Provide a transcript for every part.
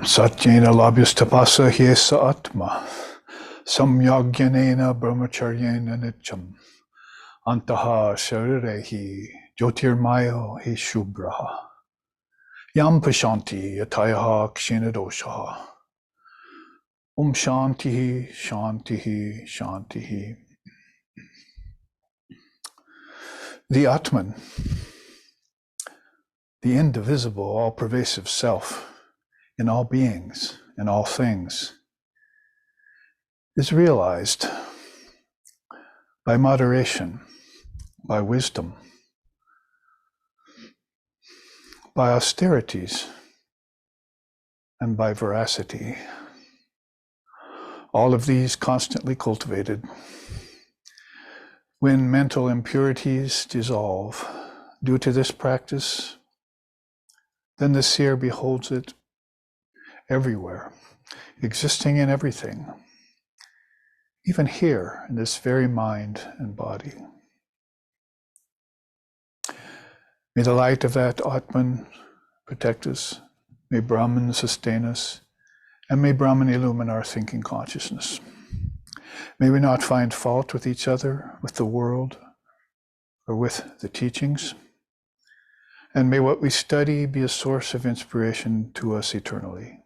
Satyena labhyastapasa hyesa atma samyagyanena brahmacharyena nityam antaha sharirehi jyotirmayo hi shubhraha yam pashanti yatayaha kshinadoshaha shantihi shantihi shantihi. The Atman, the indivisible, all-pervasive self in all beings, in all things, is realized by moderation, by wisdom, by austerities, and by veracity. All of these constantly cultivated. When mental impurities dissolve due to this practice, then the seer beholds it everywhere, existing in everything, even here in this very mind and body. May the light of that Atman protect us, may Brahman sustain us, and may Brahman illumine our thinking consciousness. May we not find fault with each other, with the world, or with the teachings. And may what we study be a source of inspiration to us eternally.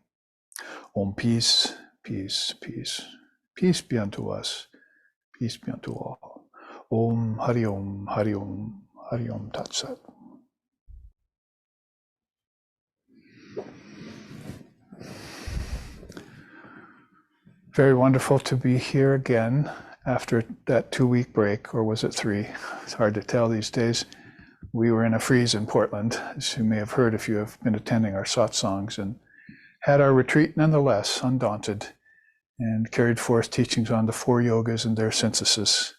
Om peace, peace, peace. Peace be unto us, peace be unto all. Om Hari Om, Hari Om, Hari Om Tat Sat. Very wonderful to be here again after that 2-week break, or was it 3? It's hard to tell these days. We were in a freeze in Portland, as you may have heard if you have been attending our satsangs, and had our retreat nonetheless, undaunted, and carried forth teachings on the 4 yogas and their synthesis,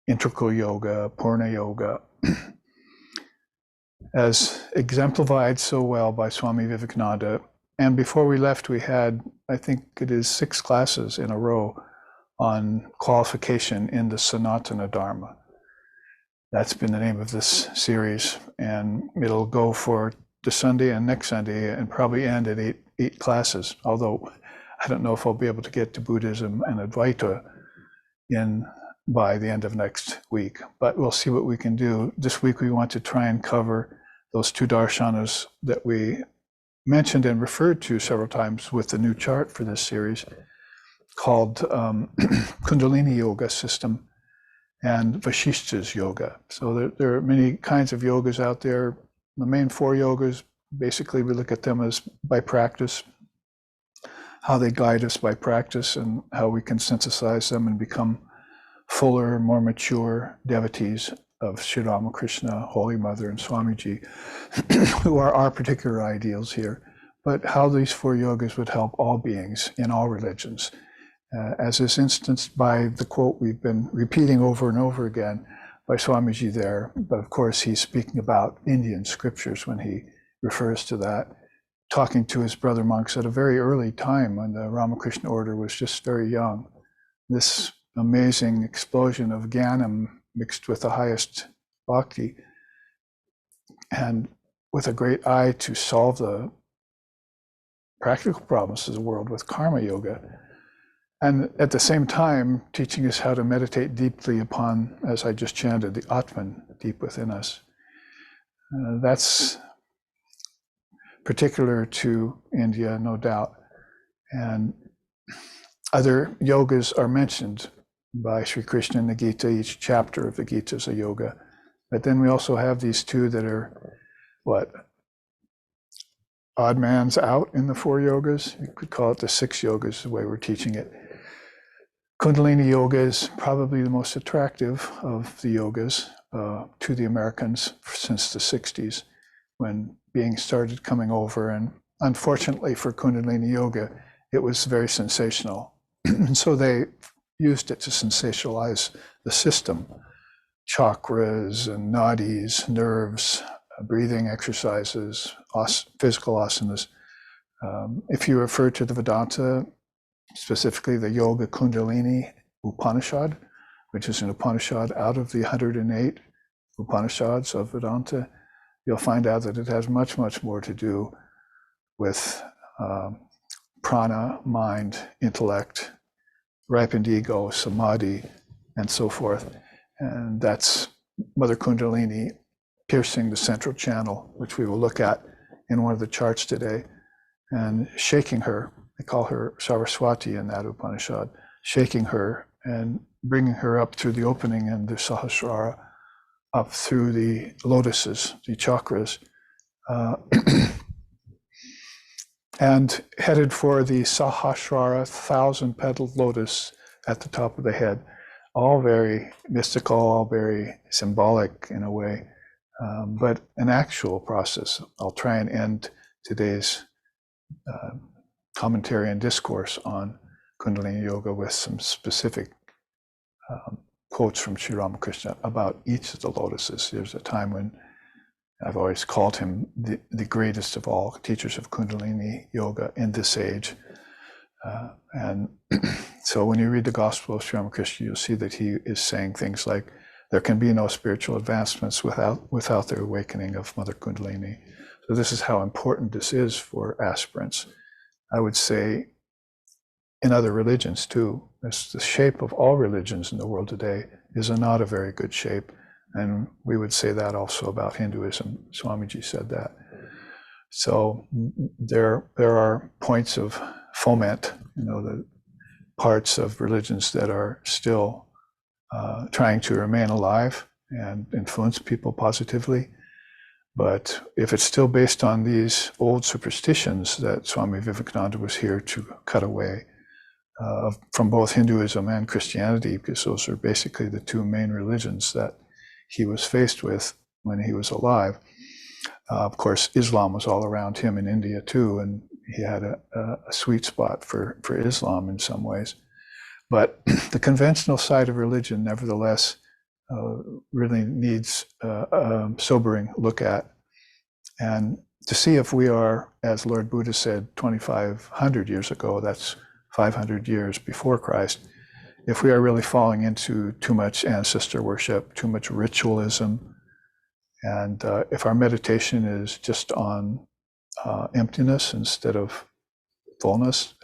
integral yoga, Purna yoga, as exemplified so well by Swami Vivekananda. And before we left, we had, I think it is 6 classes in a row on qualification in the Sanatana Dharma. That's been the name of this series, and it'll go for the Sunday and next Sunday and probably end at 8 classes, although I don't know if I'll be able to get to Buddhism and Advaita in by the end of next week, but we'll see what we can do. This week we want to try and cover those 2 darshanas that we mentioned and referred to several times with the new chart for this series, called Kundalini Yoga system and Vashishta's yoga. So there are many kinds of yogas out there. The main 4 yogas, basically we look at them as by practice, how they guide us by practice, and how we can synthesize them and become fuller, more mature devotees of Sri Ramakrishna, Holy Mother, and Swamiji, who are our particular ideals here, but how these 4 yogas would help all beings in all religions, as is instanced by the quote we've been repeating over and over again by Swamiji there. But of course, he's speaking about Indian scriptures when he refers to that, talking to his brother monks at a very early time when the Ramakrishna order was just very young. This amazing explosion of Jnanam mixed with the highest bhakti, and with a great eye to solve the practical problems of the world with karma yoga, and at the same time teaching us how to meditate deeply upon, as I just chanted, the Atman deep within us. That's particular to India, no doubt. And other yogas are mentioned by Sri Krishna in the Gita. Each chapter of the Gita is a yoga. But then we also have these 2 that are, odd man's out in the 4 yogas. You could call it the 6 yogas, the way we're teaching it. Kundalini yoga is probably the most attractive of the yogas to the Americans since the 60s, when beings started coming over. And unfortunately for Kundalini yoga, it was very sensational. And so they used it to sensationalize the system, chakras and nadis, nerves, breathing exercises, physical asanas. If you refer to the Vedanta, specifically the Yoga Kundalini Upanishad, which is an Upanishad out of the 108 Upanishads of Vedanta, you'll find out that it has much, much more to do with prana, mind, intellect, ripened ego, samadhi, and so forth. And that's Mother Kundalini piercing the central channel, which we will look at in one of the charts today, and shaking her. They call her Saraswati in that Upanishad, shaking her and bringing her up through the opening in the Sahasrara, up through the lotuses, the chakras, and headed for the Sahasrara, 1,000-petaled lotus at the top of the head. All very mystical, all very symbolic in a way, but an actual process. I'll try and end today's commentary and discourse on Kundalini Yoga with some specific quotes from Sri Ramakrishna about each of the lotuses. There's a time when I've always called him the greatest of all teachers of Kundalini Yoga in this age. And so when you read the Gospel of Sri Ramakrishna, you'll see that he is saying things like, there can be no spiritual advancements without the awakening of Mother Kundalini. So this is how important this is for aspirants. I would say in other religions too, the shape of all religions in the world today is not a very good shape. And we would say that also about Hinduism. Swamiji said that. So there are points of foment, the parts of religions that are still trying to remain alive and influence people positively. But if it's still based on these old superstitions that Swami Vivekananda was here to cut away from both Hinduism and Christianity, because those are basically the two main religions that he was faced with when he was alive. Of course, Islam was all around him in India too, and he had a sweet spot for Islam in some ways. But the conventional side of religion, nevertheless, really needs a sobering look at, and to see if we are, as Lord Buddha said 2,500 years ago, that's 500 years before Christ, if we are really falling into too much ancestor worship, too much ritualism, and if our meditation is just on emptiness instead of fullness.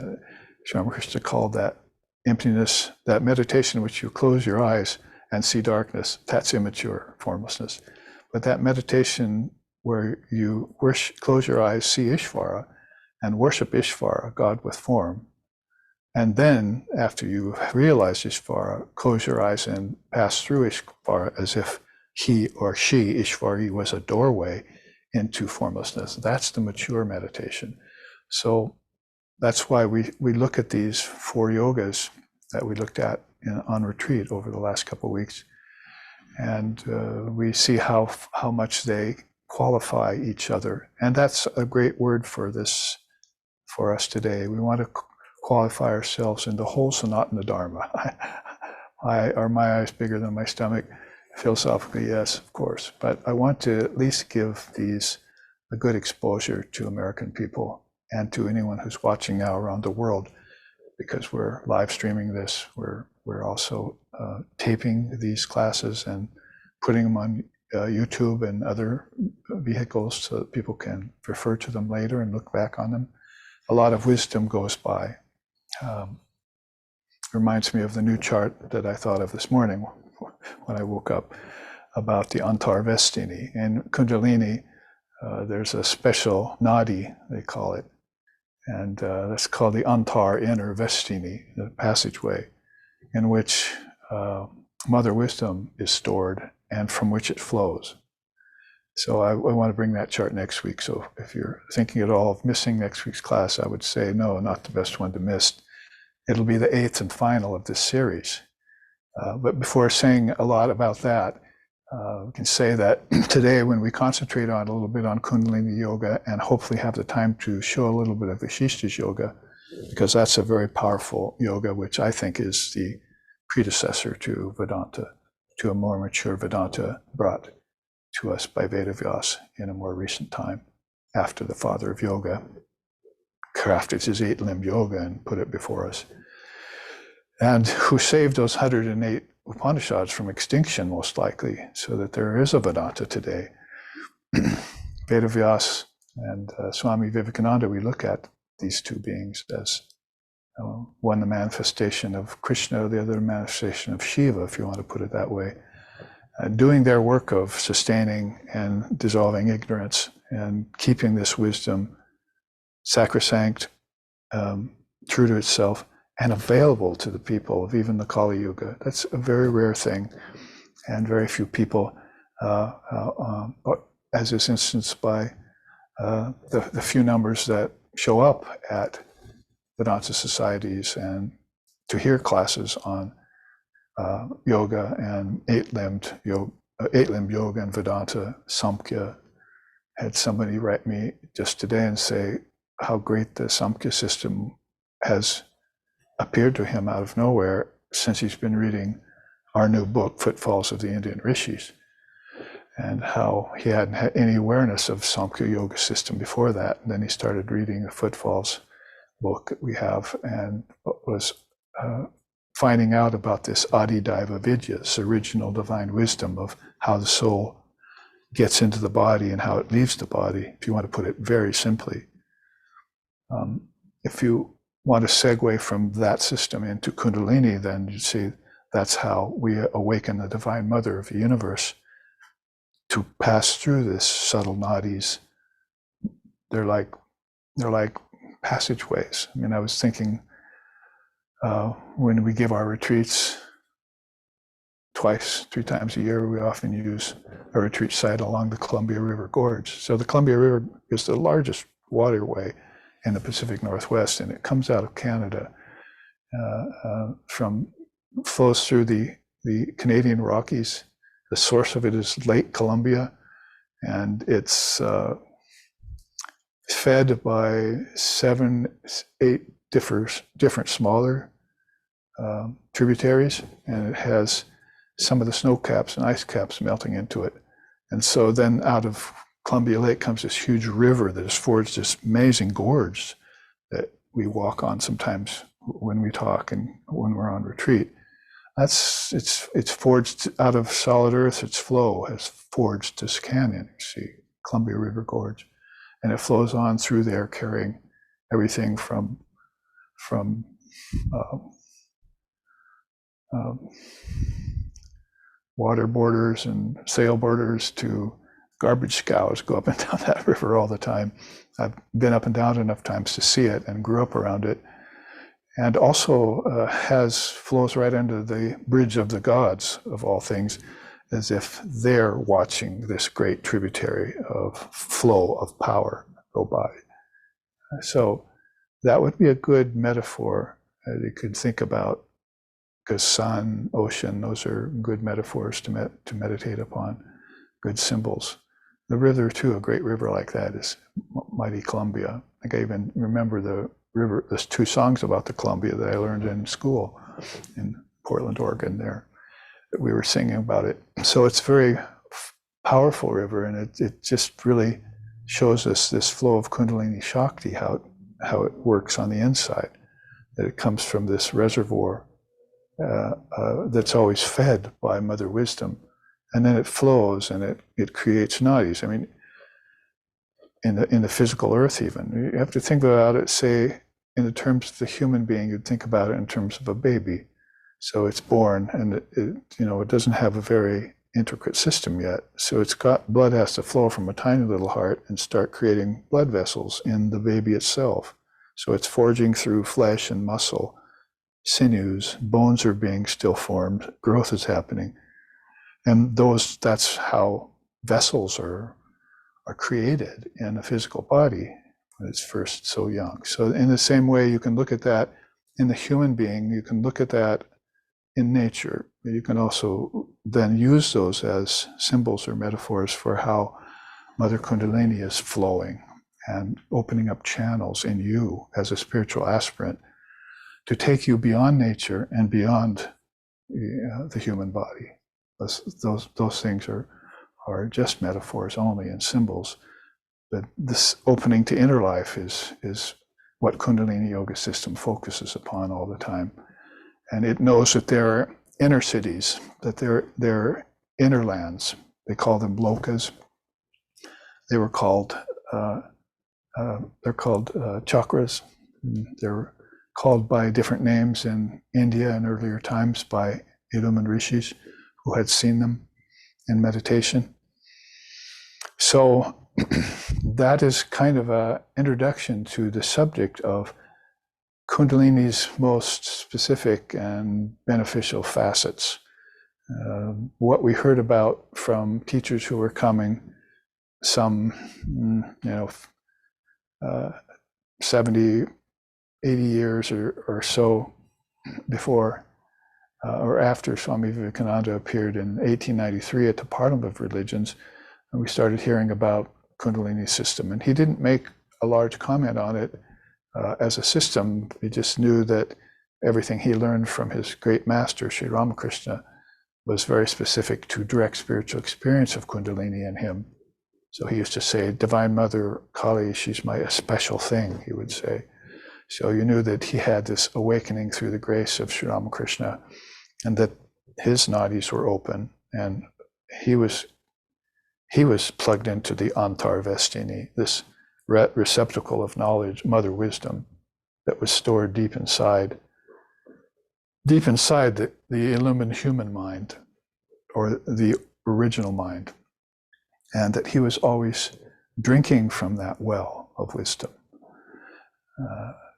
Sri Ramakrishna called that emptiness, that meditation in which you close your eyes and see darkness, that's immature formlessness. But that meditation where you close your eyes, see Ishvara, and worship Ishvara, God with form, and then after you realize Ishvara, close your eyes and pass through Ishvara as if he or she, Ishvari, was a doorway into formlessness. That's the mature meditation. So that's why we look at these 4 yogas that we looked at on retreat over the last couple of weeks, and we see how much they qualify each other. And that's a great word for us today. We want to qualify ourselves in the whole Sanatana Dharma. Are my eyes bigger than my stomach? Philosophically, yes, of course. But I want to at least give these a good exposure to American people and to anyone who's watching now around the world, because we're live streaming this. We're also taping these classes and putting them on YouTube and other vehicles so that people can refer to them later and look back on them. A lot of wisdom goes by. Reminds me of the new chart that I thought of this morning when I woke up about the Antar Vestini. In Kundalini, there's a special Nadi, they call it, and that's called the Antar Inner Vestini, the passageway, in which Mother Wisdom is stored and from which it flows. So I want to bring that chart next week. So if you're thinking at all of missing next week's class, I would say no, not the best one to miss. It'll be the 8th and final of this series. But before saying a lot about that, we can say that today, when we concentrate on a little bit on Kundalini Yoga and hopefully have the time to show a little bit of Vishishta's Yoga, because that's a very powerful yoga, which I think is the predecessor to Vedanta, to a more mature Vedanta brought to us by Vedavyas in a more recent time, after the father of yoga crafted his 8-limbed yoga and put it before us, and who saved those 108 Upanishads from extinction, most likely, so that there is a Vedanta today. Vedavyas and Swami Vivekananda we look at these two beings as one the manifestation of Krishna, the other the manifestation of Shiva, if you want to put it that way, doing their work of sustaining and dissolving ignorance and keeping this wisdom sacrosanct, true to itself, and available to the people of even the Kali Yuga. That's a very rare thing, and very few people, as is instanced by the few numbers that show up at Vedanta societies and to hear classes on yoga and eight-limbed yoga and Vedanta, Samkhya. Had somebody write me just today and say how great the Samkhya system has appeared to him out of nowhere since he's been reading our new book, Footfalls of the Indian Rishis, and how he hadn't had any awareness of Samkhya yoga system before that. And then he started reading the Footfalls book that we have and was finding out about this Adidaiva Vidya, this original divine wisdom of how the soul gets into the body and how it leaves the body, if you want to put it very simply. If you want to segue from that system into Kundalini, then you see that's how we awaken the Divine Mother of the universe to pass through this subtle nadis. They're like passageways. I mean, I was thinking when we give our retreats twice, 3 times a year, we often use a retreat site along the Columbia River Gorge. So the Columbia River is the largest waterway in the Pacific Northwest, and it comes out of Canada, flows through the Canadian Rockies. The source of it is Lake Columbia, and it's fed by 7, 8 different smaller tributaries, and it has some of the snow caps and ice caps melting into it. And so then out of Columbia Lake comes this huge river that has forged this amazing gorge that we walk on sometimes when we talk and when we're on retreat. It's forged out of solid earth. Its flow has forged this canyon, you see, Columbia River Gorge, and it flows on through there, carrying everything from water borders and sail borders to garbage scows go up and down that river all the time. I've been up and down enough times to see it and grew up around it. And also flows right under the bridge of the gods, of all things, as if they're watching this great tributary of flow of power go by. So that would be a good metaphor that you could think about, because sun, ocean, those are good metaphors to meditate upon, good symbols. The river too, a great river like that is mighty Columbia. I think I even remember the river, there's 2 songs about the Columbia that I learned in school in Portland, Oregon there, that we were singing about it. So it's a very powerful river, and it just really shows us this flow of Kundalini Shakti, how it works on the inside, that it comes from this reservoir that's always fed by Mother Wisdom, and then it flows and it creates nadis. I mean, in the physical earth even, you have to think about it, say, in the terms of the human being, you'd think about it in terms of a baby. So it's born, and it doesn't have a very intricate system yet. So blood has to flow from a tiny little heart and start creating blood vessels in the baby itself. So it's forging through flesh and muscle, sinews, bones are being still formed, growth is happening. And that's how vessels are created in a physical body when it's first so young. So in the same way, you can look at that in the human being, you can look at that in nature. You can also then use those as symbols or metaphors for how Mother Kundalini is flowing and opening up channels in you as a spiritual aspirant to take you beyond nature and beyond the human body. Those things are just metaphors only and symbols. But this opening to inner life is what Kundalini Yoga system focuses upon all the time. And it knows that there are inner cities, that there are inner lands. They call them lokas. They were called They're called chakras. They're called by different names in India in earlier times by illumined rishis who had seen them in meditation. So that is kind of an introduction to the subject of Kundalini's most specific and beneficial facets. What we heard about from teachers who were coming some, 70, 80 years or so before or after Swami Vivekananda appeared in 1893 at the Parliament of Religions, and we started hearing about Kundalini system. And he didn't make a large comment on it as a system. He just knew that everything he learned from his great master, Sri Ramakrishna, was very specific to direct spiritual experience of Kundalini in him. So he used to say, Divine Mother Kali, she's my special thing, he would say. So you knew that he had this awakening through the grace of Sri Ramakrishna, and that his nadis were open, and he was plugged into the Antar Vestini, this receptacle of knowledge, mother wisdom, that was stored deep inside the illumined human mind, or the original mind, and that he was always drinking from that well of wisdom,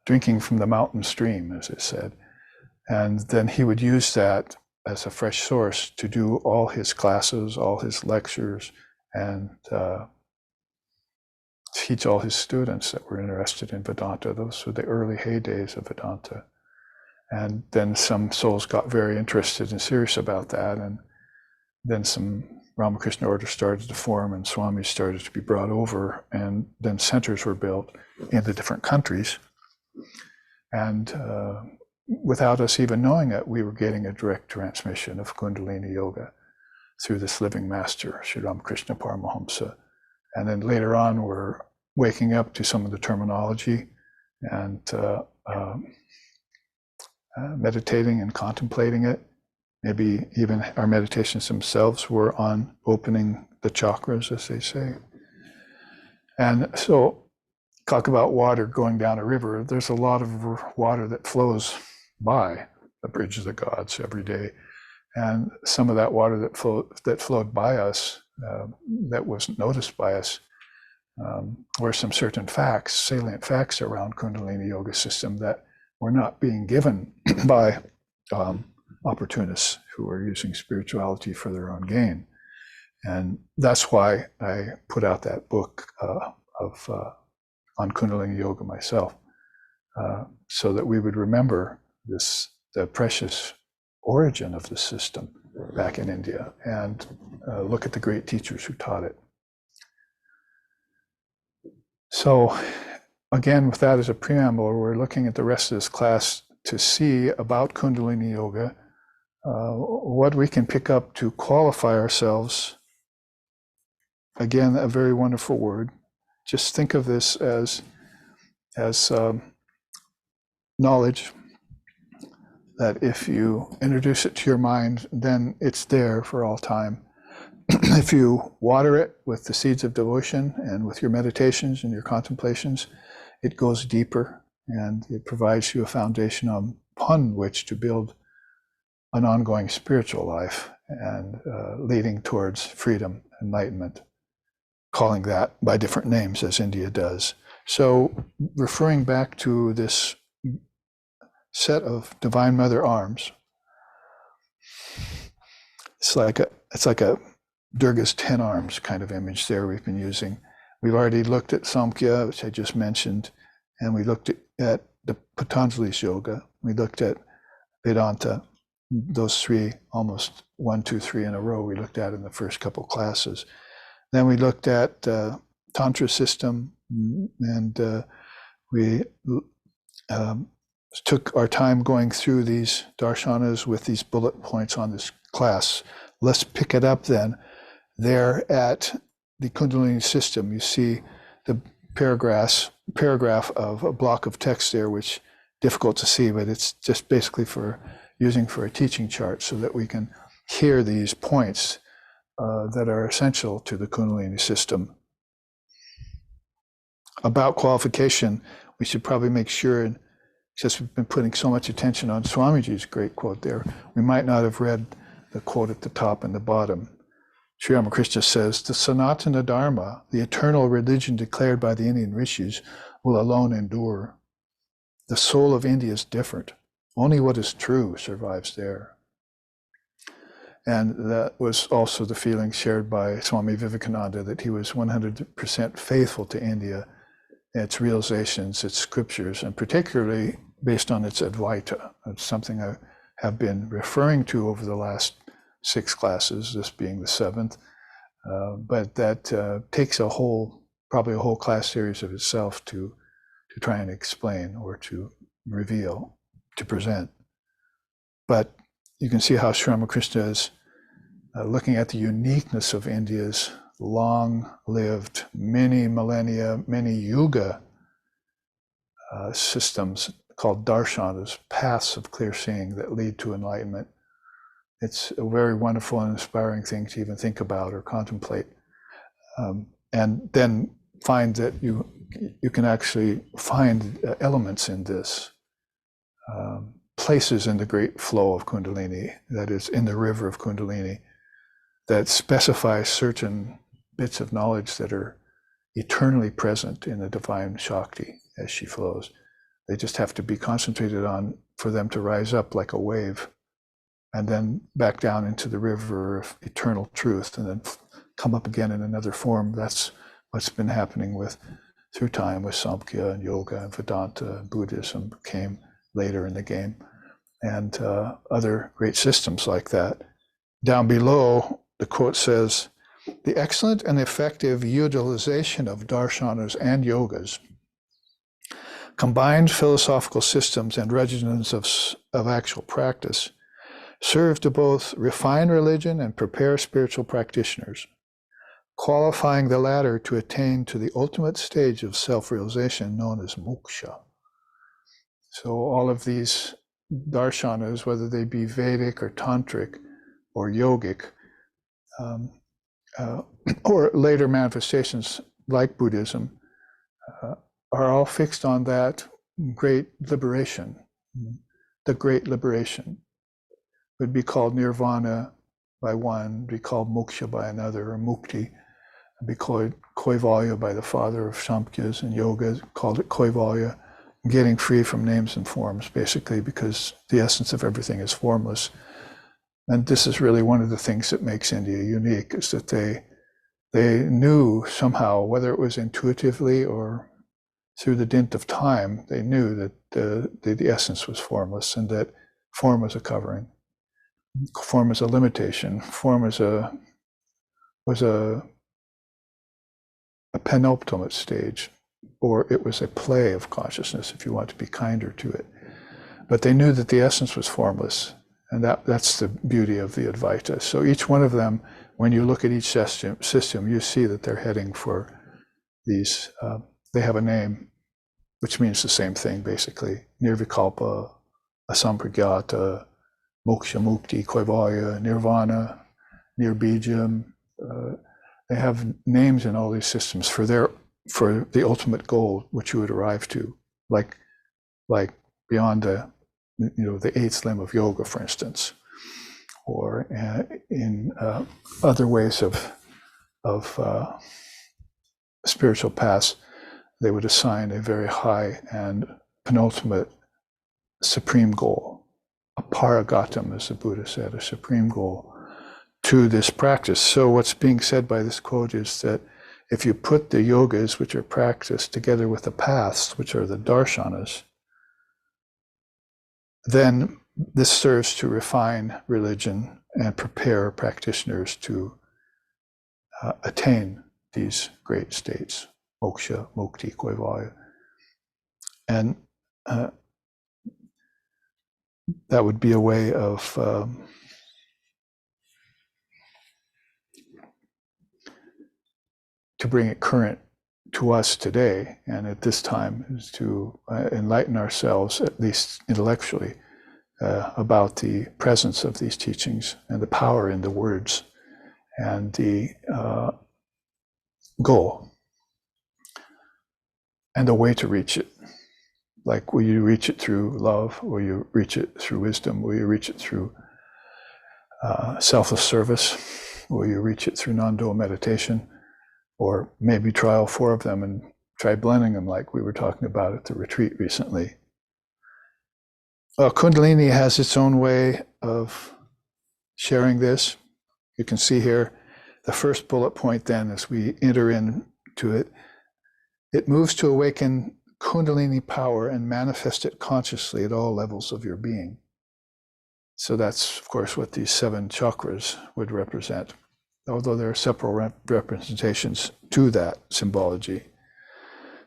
drinking from the mountain stream, as it said. And then he would use that as a fresh source to do all his classes, all his lectures, and teach all his students that were interested in Vedanta. Those were the early heydays of Vedanta. And then some souls got very interested and serious about that, and then some Ramakrishna orders started to form, and Swamis started to be brought over, and then centers were built in the different countries. And without us even knowing it, we were getting a direct transmission of Kundalini Yoga through this living master, Sri Ramakrishna Paramahamsa. And then later on, we're waking up to some of the terminology and meditating and contemplating it. Maybe even our meditations themselves were on opening the chakras, as they say. And so, talk about water going down a river. There's a lot of water that flows by the Bridge of the Gods every day. And some of that water that flowed by us, that wasn't noticed by us, were some certain facts, salient facts around Kundalini Yoga system that were not being given by opportunists who are using spirituality for their own gain. And that's why I put out that book on Kundalini Yoga myself, so that we would remember the precious origin of the system back in India, and look at the great teachers who taught it. So again, with that as a preamble, we're looking at the rest of this class to see about Kundalini Yoga, what we can pick up to qualify ourselves. Again, a very wonderful word. Just think of this as knowledge, that if you introduce it to your mind, then it's there for all time. If you water it with the seeds of devotion and with your meditations and your contemplations, it goes deeper, and it provides you a foundation upon which to build an ongoing spiritual life, and leading towards freedom, enlightenment, calling that by different names as India does. So referring back to this set of Divine Mother arms, it's like a Durga's 10 arms kind of image there we've been using. We've already looked at Samkhya, which I just mentioned, and we looked at the Patanjali's yoga. We looked at Vedanta. Those three, almost 1, 2, 3 in a row, we looked at in the first couple classes. Then we looked at Tantra system, and we took our time going through these darshanas with these bullet points on this class. Let's pick it up then. There at the Kundalini system, you see the paragraph of a block of text there, which difficult to see, but it's just basically for using for a teaching chart, so that we can hear these points that are essential to the Kundalini system. About qualification, we should probably make sure, and since we've been putting so much attention on Swamiji's great quote there, we might not have read the quote at the top and the bottom. Sri Ramakrishna says, the Sanatana Dharma, the eternal religion declared by the Indian rishis, will alone endure. The soul of India is different. Only what is true survives there. And that was also the feeling shared by Swami Vivekananda, that he was 100% faithful to India, its realizations, its scriptures, and particularly based on its Advaita. It's something I have been referring to over the last 6 classes, this being the 7th, but that takes probably a whole class series of itself to try and explain or to reveal, to present. But you can see how Sri Ramakrishna is looking at the uniqueness of India's long-lived, many millennia, many yuga systems called darshanas, paths of clear seeing that lead to enlightenment. It's a very wonderful and inspiring thing to even think about or contemplate. And then find that you can actually find elements in this, places in the great flow of Kundalini, that is in the river of Kundalini, that specify certain bits of knowledge that are eternally present in the divine Shakti as she flows. They just have to be concentrated on for them to rise up like a wave and then back down into the river of eternal truth and then come up again in another form. That's what's been happening through time with Samkhya and Yoga and Vedanta and Buddhism came later in the game, and other great systems like that. Down below, the quote says, the excellent and effective utilization of darshanas and yogas, combined philosophical systems and regimens of actual practice, serve to both refine religion and prepare spiritual practitioners, qualifying the latter to attain to the ultimate stage of self-realization known as moksha. So all of these darshanas, whether they be Vedic or Tantric or Yogic, or later manifestations like Buddhism, are all fixed on that great liberation. The great liberation would be called nirvana by one, be called moksha by another, or mukti, be called kaivalya by the father of Samkhyas and yoga, called it kaivalya, getting free from names and forms, basically, because the essence of everything is formless. And this is really one of the things that makes India unique, is that they knew somehow, whether it was intuitively or through the dint of time, they knew that the essence was formless and that form was a covering, form was a limitation, form was a penultimate stage, or it was a play of consciousness, if you want to be kinder to it. But they knew that the essence was formless, and that's the beauty of the Advaita. So each one of them, when you look at each system, you see that they're heading for these, they have a name, which means the same thing, basically. Nirvikalpa, asampragyata, moksha, mukti, kaivalya, nirvana, nirbijam. They have names in all these systems for the ultimate goal, which you would arrive to, like beyond the 8th limb of yoga, for instance, or in other ways of spiritual paths. They would assign a very high and penultimate supreme goal, a paragatam, as the Buddha said, a supreme goal to this practice. So what's being said by this quote is that if you put the yogas, which are practiced, together with the paths, which are the darshanas, then this serves to refine religion and prepare practitioners to attain these great states, moksha, mukti, kaivalya. And that would be a way of to bring it current to us today, and at this time, is to enlighten ourselves, at least intellectually, about the presence of these teachings and the power in the words and the goal. and the way to reach it. Like, will you reach it through love? Will you reach it through wisdom? Will you reach it through selfless service? Will you reach it through non-dual meditation? Or maybe try all four of them and try blending them like we were talking about at the retreat recently. Kundalini has its own way of sharing this. You can see here the first bullet point then as we enter into it. It moves to awaken Kundalini power and manifest it consciously at all levels of your being. So that's, of course, what these 7 chakras would represent, although there are several representations to that symbology.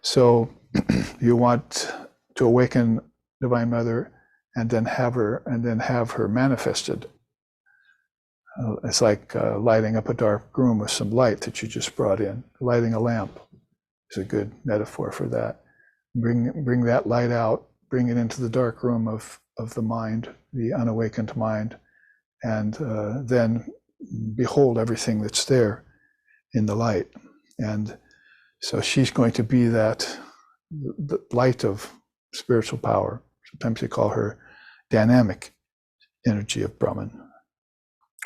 So you want to awaken Divine Mother and then have her manifested. It's like lighting up a dark room with some light that you just brought in. Lighting a lamp is a good metaphor for that. Bring that light out, bring it into the dark room of the mind, the unawakened mind, and then behold everything that's there in the light. And so she's going to be the light of spiritual power. Sometimes they call her dynamic energy of Brahman,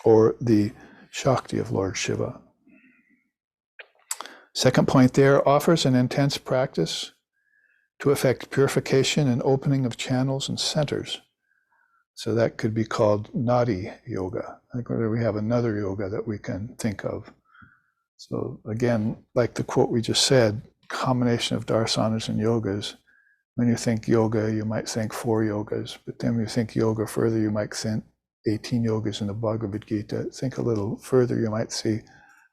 or the Shakti of Lord Shiva. Second point there, offers an intense practice to effect purification and opening of channels and centers. So that could be called Nadi yoga. I think we have another yoga that we can think of. So again, like the quote we just said, combination of darshanas and yogas. When you think yoga, you might think 4 yogas, but then when you think yoga further, you might think 18 yogas in the Bhagavad Gita. Think a little further, you might see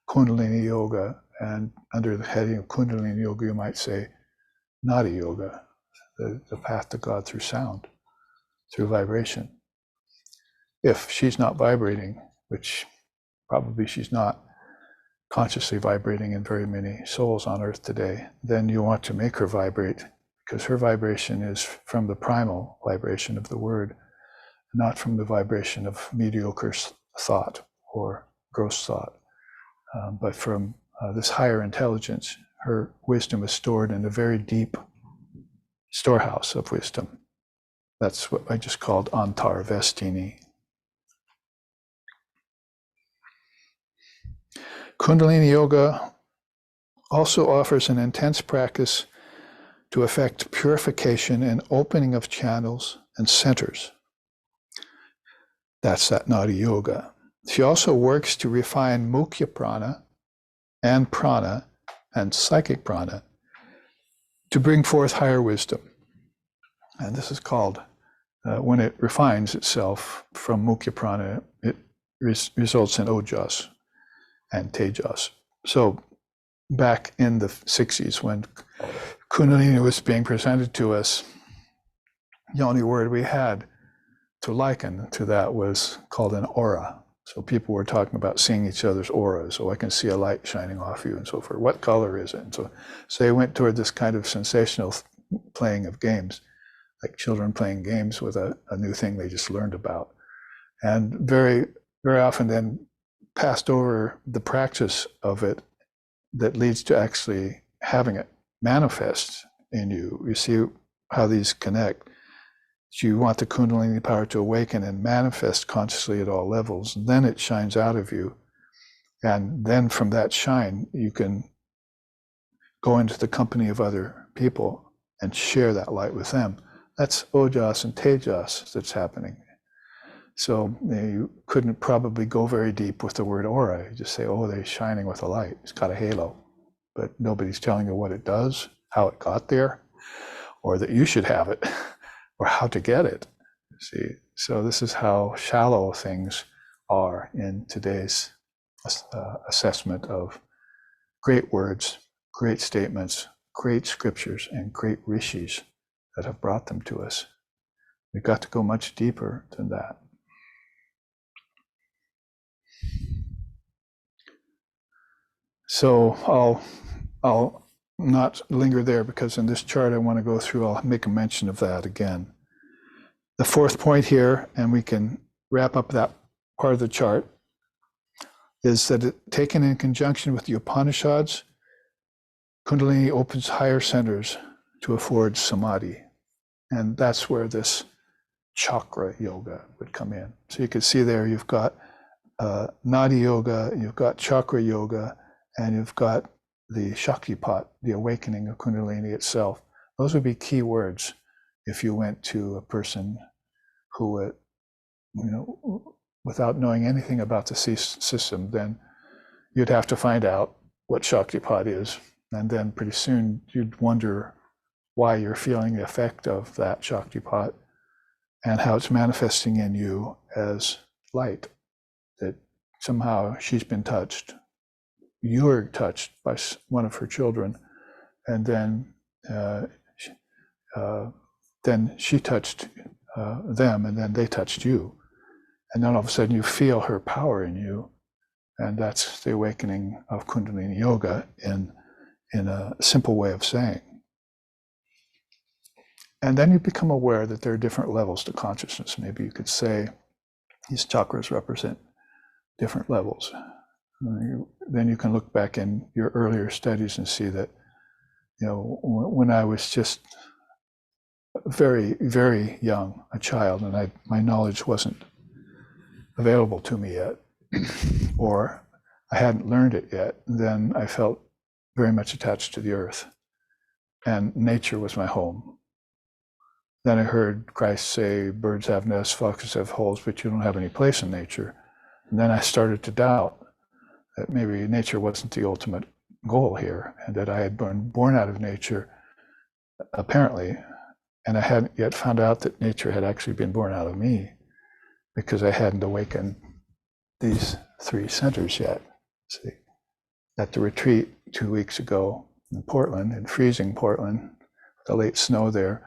Kundalini yoga, and under the heading of Kundalini yoga, you might say Nadi yoga, the path to God through sound, through vibration. If she's not vibrating, which probably she's not consciously vibrating in very many souls on earth today, then you want to make her vibrate, because her vibration is from the primal vibration of the word, not from the vibration of mediocre thought or gross thought, but from this higher intelligence. Her wisdom is stored in a very deep storehouse of wisdom. That's what I just called Antar Vestini. Kundalini Yoga also offers an intense practice to effect purification and opening of channels and centers. That's that Nadi Yoga. She also works to refine Mukhya Prana and Prana and psychic Prana to bring forth higher wisdom. And this is called, when it refines itself from Mukhya Prana, it results in Ojas and Tejas. So back in the 60s when Kundalini was being presented to us, the only word we had to liken to that was called an aura. So people were talking about seeing each other's auras. So I can see a light shining off you and so forth. What color is it? And so they went toward this kind of sensational playing of games, like children playing games with a new thing they just learned about. And very, very often then passed over the practice of it that leads to actually having it manifest in you. You see how these connect. You want the Kundalini power to awaken and manifest consciously at all levels. Then it shines out of you. And then from that shine, you can go into the company of other people and share that light with them. That's Ojas and Tejas that's happening. So you couldn't probably go very deep with the word aura. You just say, oh, they're shining with a light. It's got a halo. But nobody's telling you what it does, how it got there, or that you should have it, or how to get it. See, so this is how shallow things are in today's assessment of great words, great statements, great scriptures, and great rishis that have brought them to us. We've got to go much deeper than that. So I'll not linger there, because in this chart I want to go through, I'll make a mention of that again. The fourth point here, and we can wrap up that part of the chart, is that taken in conjunction with the Upanishads, Kundalini opens higher centers to afford samadhi. And that's where this chakra yoga would come in. So you can see there you've got Nadi yoga, you've got chakra yoga, and you've got the Shaktipat, the awakening of Kundalini itself. Those would be key words if you went to a person who, without knowing anything about the system, then you'd have to find out what Shaktipat is. And then pretty soon you'd wonder why you're feeling the effect of that Shaktipat and how it's manifesting in you as light, that somehow she's been touched. You were touched by one of her children, and then she touched them, and then they touched you. And then all of a sudden you feel her power in you, and that's the awakening of Kundalini Yoga in a simple way of saying. And then you become aware that there are different levels to consciousness. Maybe you could say these chakras represent different levels. Then you can look back in your earlier studies and see that, when I was just very, very young, a child, and my knowledge wasn't available to me yet, or I hadn't learned it yet, then I felt very much attached to the earth, and nature was my home. Then I heard Christ say, birds have nests, foxes have holes, but you don't have any place in nature. And then I started to doubt that maybe nature wasn't the ultimate goal here, and that I had been born out of nature, apparently, and I hadn't yet found out that nature had actually been born out of me, because I hadn't awakened these three centers yet. See, at the retreat 2 weeks ago in Portland, in freezing Portland, the late snow there,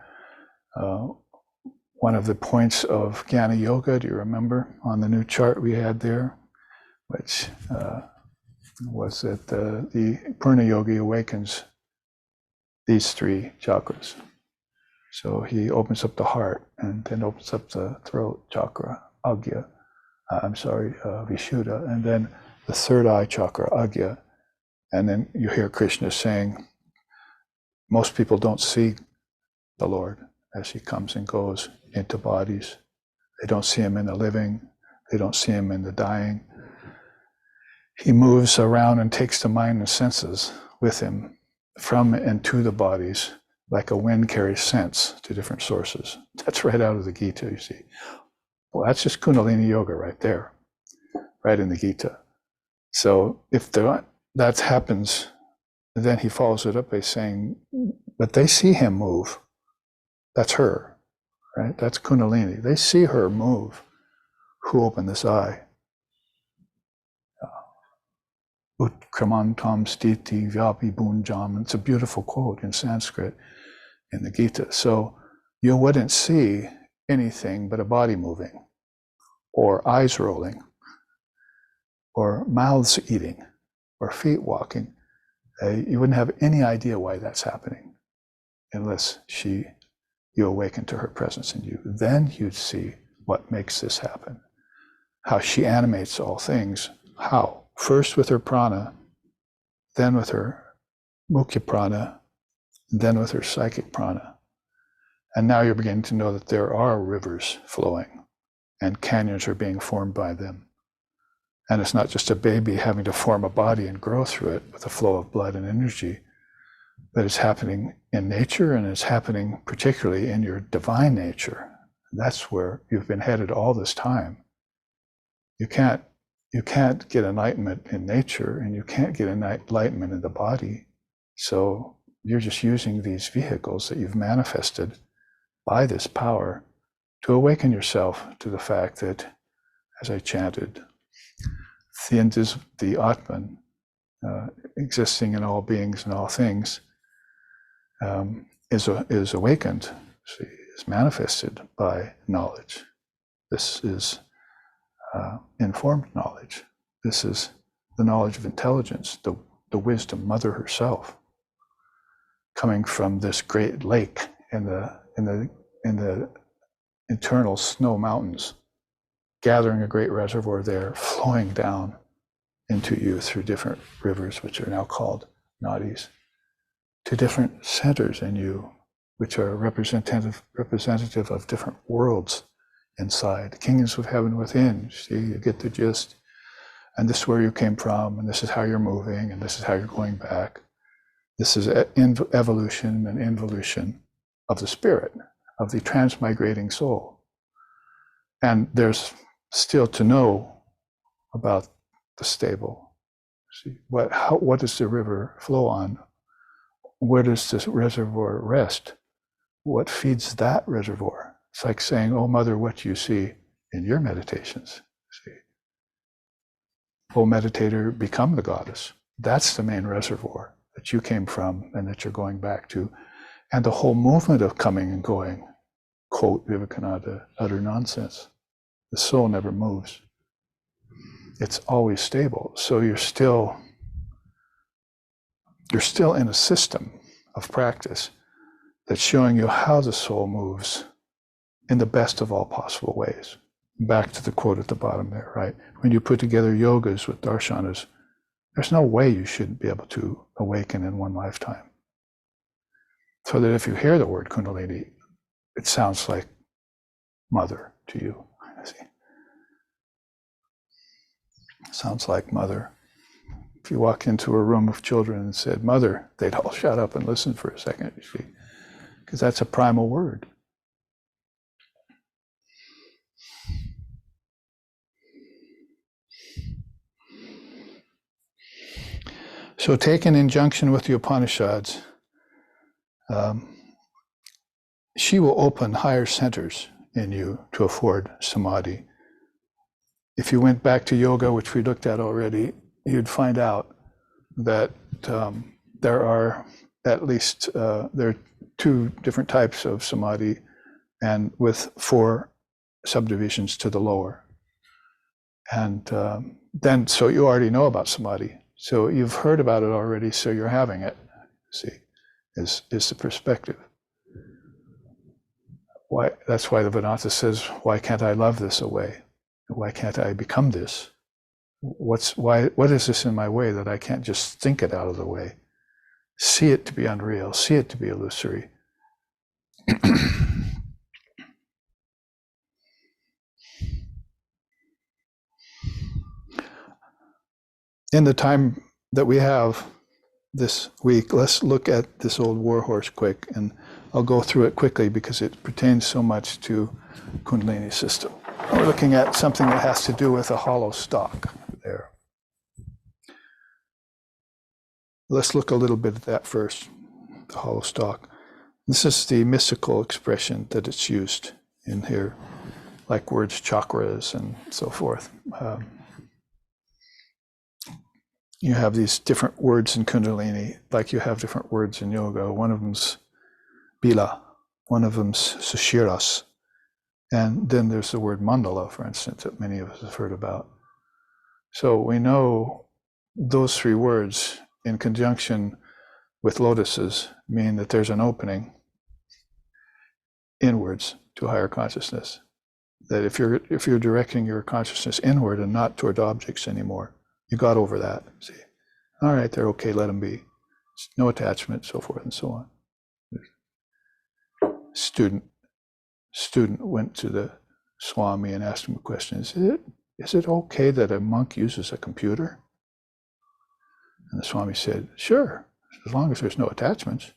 one of the points of Jnana Yoga, do you remember, on the new chart we had there, which was that the Purna Yogi awakens these three chakras. So he opens up the heart and then opens up the throat chakra, Agya, Vishuddha, and then the third eye chakra, Agya. And then you hear Krishna saying, most people don't see the Lord as he comes and goes into bodies. They don't see him in the living. They don't see him in the dying. He moves around and takes the mind and senses with him from and to the bodies, like a wind carries scents to different sources. That's right out of the Gita, you see. Well, that's just Kundalini Yoga right there, right in the Gita. So if that happens, then he follows it up by saying, but they see him move. That's her, right? That's Kundalini. They see her move. Who opened this eye? Utkramantam stiti vyapi bunjam. It's a beautiful quote in Sanskrit in the Gita. So you wouldn't see anything but a body moving, or eyes rolling, or mouths eating, or feet walking. You wouldn't have any idea why that's happening unless you awaken to her presence in you. Then you'd see what makes this happen, how she animates all things. How? First with her prana, then with her mukhya prana, then with her psychic prana. And now you're beginning to know that there are rivers flowing and canyons are being formed by them. And it's not just a baby having to form a body and grow through it with a flow of blood and energy, but it's happening in nature, and it's happening particularly in your divine nature. That's where you've been headed all this time. You can't get enlightenment in nature, and you can't get enlightenment in the body. So you're just using these vehicles that you've manifested by this power to awaken yourself to the fact that, as I chanted, the Atman, existing in all beings and all things, is awakened, is manifested by knowledge. This is informed knowledge. This is the knowledge of intelligence, the wisdom, Mother herself, coming from this great lake in the internal snow mountains, gathering a great reservoir there, flowing down into you through different rivers, which are now called Nadis, to different centers in you, which are representative of different worlds inside. The kingdoms of heaven within. See, you get the gist. And this is where you came from, and this is how you're moving, and this is how you're going back. This is evolution and involution of the spirit, of the transmigrating soul. And there's still to know about the stable. See, what does the river flow on? Where does this reservoir rest? What feeds that reservoir? It's like saying, oh, mother, what do you see in your meditations? See, oh, meditator, become the goddess. That's the main reservoir that you came from and that you're going back to. And the whole movement of coming and going, quote Vivekananda, utter nonsense. The soul never moves. It's always stable. So you're still in a system of practice that's showing you how the soul moves in the best of all possible ways. Back to the quote at the bottom there, right? When you put together yogas with darshanas, there's no way you shouldn't be able to awaken in one lifetime. So that if you hear the word Kundalini, it sounds like mother to you. See? Sounds like mother. If you walk into a room of children and said, mother, they'd all shut up and listen for a second, you see, because that's a primal word. So take an injunction with the Upanishads. She will open higher centers in you to afford samadhi. If you went back to yoga, which we looked at already, you'd find out that there are at least there are 2 different types of samadhi, and with 4 subdivisions to the lower. And then, so you already know about samadhi. So you've heard about it already, so you're having it, see, is the perspective. Why? That's why the Vedanta says, why can't I love this away? Why can't I become this? What is this in my way that I can't just think it out of the way? See it to be unreal, see it to be illusory. In the time that we have this week, let's look at this old warhorse quick, and I'll go through it quickly because it pertains so much to Kundalini system. We're looking at something that has to do with a hollow stalk there. Let's look a little bit at that first, the hollow stalk. This is the mystical expression that it's used in here, like words chakras and so forth. You have these different words in Kundalini, like you have different words in yoga. One of them's bila, one of them's sushiras, and then there's the word mandala, for instance, that many of us have heard about. So we know those 3 words in conjunction with lotuses mean that there's an opening inwards to higher consciousness. That if you're directing your consciousness inward and not toward objects anymore, you got over that. See, all right, they're okay, let them be. No attachment, so forth and so on. Student went to the Swami and asked him a question. Is it okay that a monk uses a computer? And the Swami said, sure, as long as there's no attachments.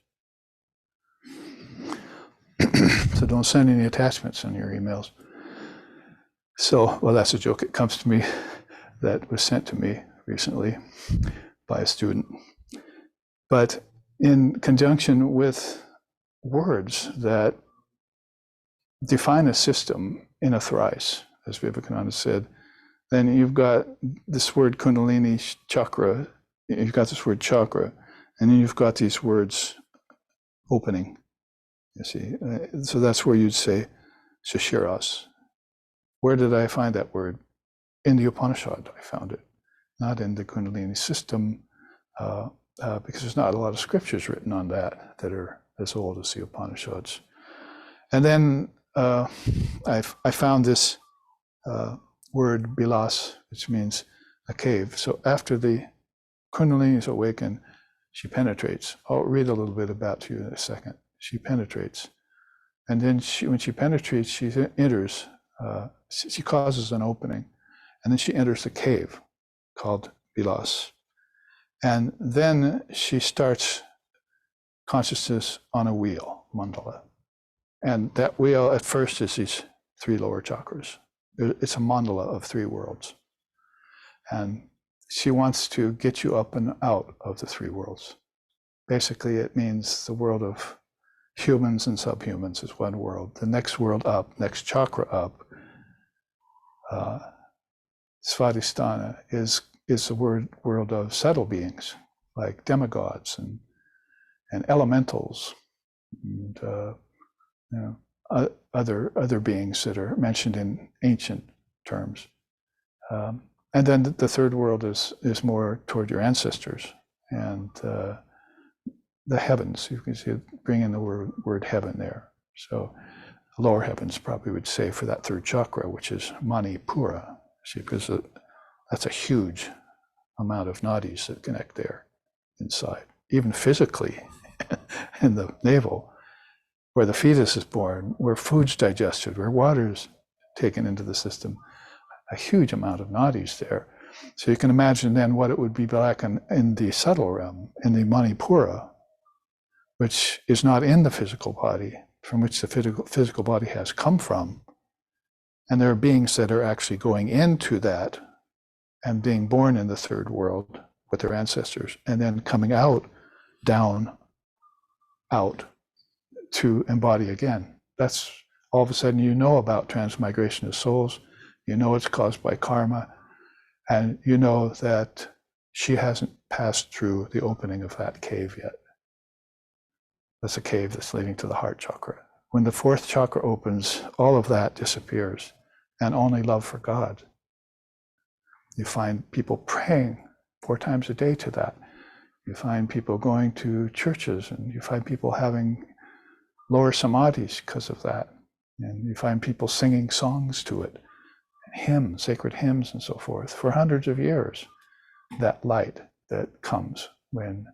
So don't send any attachments on your emails. So, well, that's a joke. It comes to me that was sent to me recently by a student. But in conjunction with words that define a system in a thrice, as Vivekananda said, then you've got this word Kundalini chakra, you've got this word chakra, and then you've got these words opening, you see. So that's where you'd say Shishiras. Where did I find that word? In the Upanishad, I found it, not in the Kundalini system, because there's not a lot of scriptures written on that are as old as the Upanishads. And then I found this word bilas, which means a cave. So after the Kundalini is awakened, she penetrates. I'll read a little bit about you in a second. She penetrates. And then when she penetrates, she enters, she causes an opening. And then she enters the cave called Vilas. And then she starts consciousness on a wheel, mandala. And that wheel at first is these 3 lower chakras. It's a mandala of 3 worlds. And she wants to get you up and out of the 3 worlds. Basically, it means the world of humans and subhumans is one world. The next world up, next chakra up, Svadhisthana is the world of subtle beings, like demigods and elementals, and other beings that are mentioned in ancient terms. And then the 3rd world is more toward your ancestors and the heavens. You can see bring in the word heaven there. So lower heavens probably would say for that 3rd chakra, which is Manipura, because that's a huge amount of nadis that connect there inside, even physically in the navel, where the fetus is born, where food's digested, where water's taken into the system, a huge amount of nadis there. So you can imagine then what it would be like in the subtle realm, in the Manipura, which is not in the physical body, from which the physical body has come from. And there are beings that are actually going into that and being born in the 3rd world with their ancestors, and then coming out, down, out to embody again. That's all of a sudden you know about transmigration of souls, you know it's caused by karma, and you know that she hasn't passed through the opening of that cave yet. That's a cave that's leading to the heart chakra. When the 4th chakra opens, all of that disappears, and only love for God. You find people praying 4 times a day to that. You find people going to churches, and you find people having lower samadhis because of that. And you find people singing songs to it, hymns, sacred hymns and so forth, for hundreds of years. That light that comes when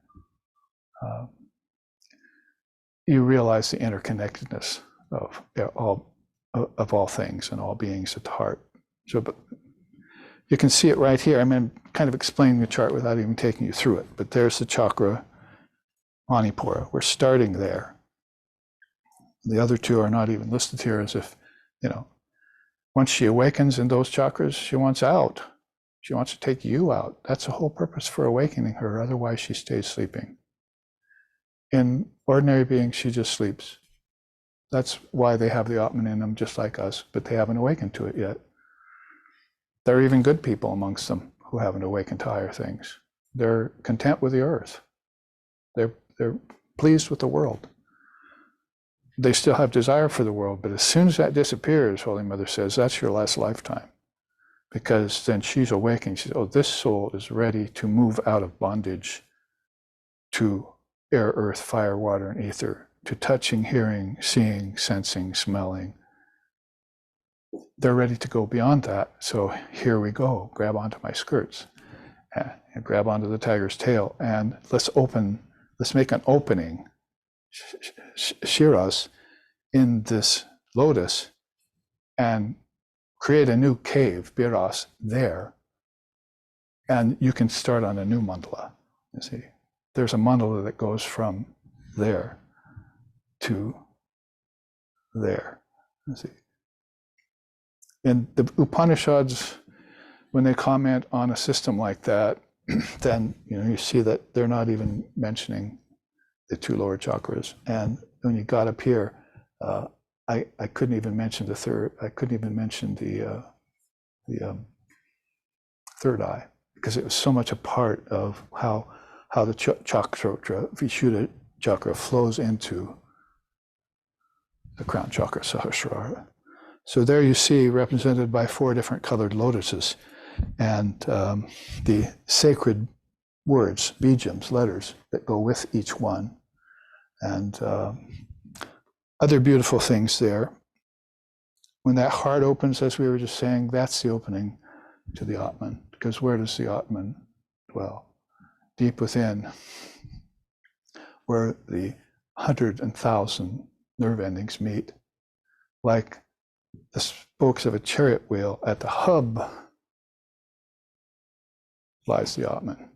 you realize the interconnectedness of all things and all beings at the heart. So, but you can see it right here. I mean, I'm kind of explaining the chart without even taking you through it, but there's the chakra Manipura. We're starting there. The other 2 are not even listed here, as if, once she awakens in those chakras, she wants out. She wants to take you out. That's the whole purpose for awakening her. Otherwise, she stays sleeping. In ordinary beings, she just sleeps. That's why they have the Atman in them, just like us, but they haven't awakened to it yet. There are even good people amongst them who haven't awakened to higher things. They're content with the earth. They're pleased with the world. They still have desire for the world, but as soon as that disappears, Holy Mother says, that's your last lifetime. Because then she's awakening. She says, oh, this soul is ready to move out of bondage to air, earth, fire, water, and ether, to touching, hearing, seeing, sensing, smelling. They're ready to go beyond that. So here we go. Grab onto my skirts and grab onto the tiger's tail, and let's make an opening, shiras, in this lotus, and create a new cave, biras, there. And you can start on a new mandala. You see, there's a mandala that goes from there to there. You see. In the Upanishads, when they comment on a system like that, then you see that they're not even mentioning the 2 lower chakras. And when you got up here, I couldn't even mention the 3rd. I couldn't even mention the 3rd eye, because it was so much a part of how the chakra, Vishuddha chakra, flows into the crown chakra, Sahasrara. So there you see, represented by 4 different colored lotuses, and the sacred words, bijams, letters that go with each one, and other beautiful things there. When that heart opens, as we were just saying, that's the opening to the Atman, because where does the Atman dwell? Deep within, where the 100,000 nerve endings meet, like the spokes of a chariot wheel. At the hub lies the Atman.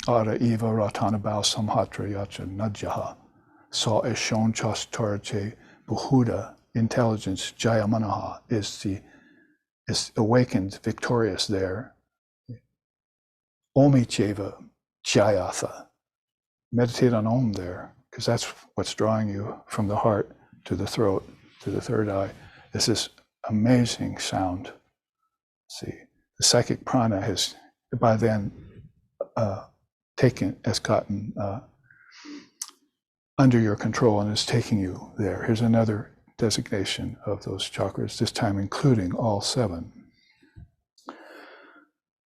Ara eva ratanabao samhatra yacha najaha sa eshon chastarche buhuda intelligence jayamanaha is awakened, victorious there. Omi cheva jayatha. Meditate on Om there, because that's what's drawing you from the heart to the throat, to the third eye. It's this amazing sound. See, the psychic prana has by then gotten under your control and is taking you there. Here's another designation of those chakras, this time including all 7.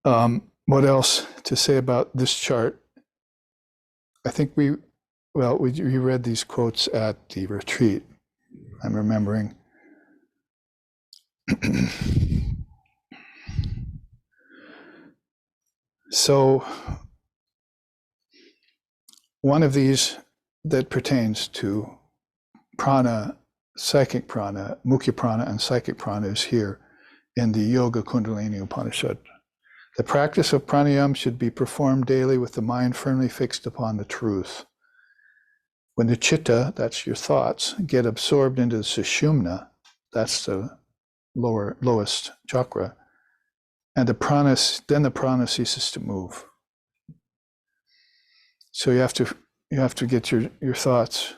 What else to say about this chart? I think we read these quotes at the retreat. I'm remembering. So one of these that pertains to prana, psychic prana, mukhya prana and psychic prana is here in the Yoga Kundalini Upanishad. The practice of pranayama should be performed daily with the mind firmly fixed upon the truth. When the chitta, that's your thoughts, get absorbed into the sushumna, that's the lowest chakra, and then the prana ceases to move. So you have to get your thoughts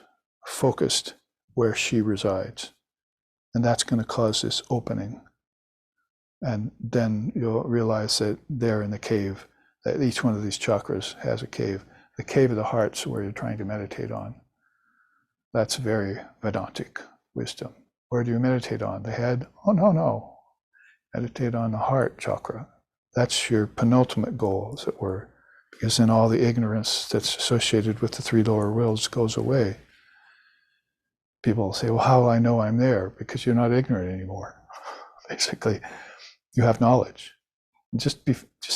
focused where she resides, and that's going to cause this opening. And then you'll realize that there in the cave, that each one of these chakras has a cave. The cave of the heart's where you're trying to meditate on. That's very Vedantic wisdom. Where do you meditate on? The head? Oh, no. Meditate on the heart chakra. That's your penultimate goal, as it were, because then all the ignorance that's associated with the 3 lower worlds goes away. People say, well, how will I know I'm there? Because you're not ignorant anymore. Basically, you have knowledge. Just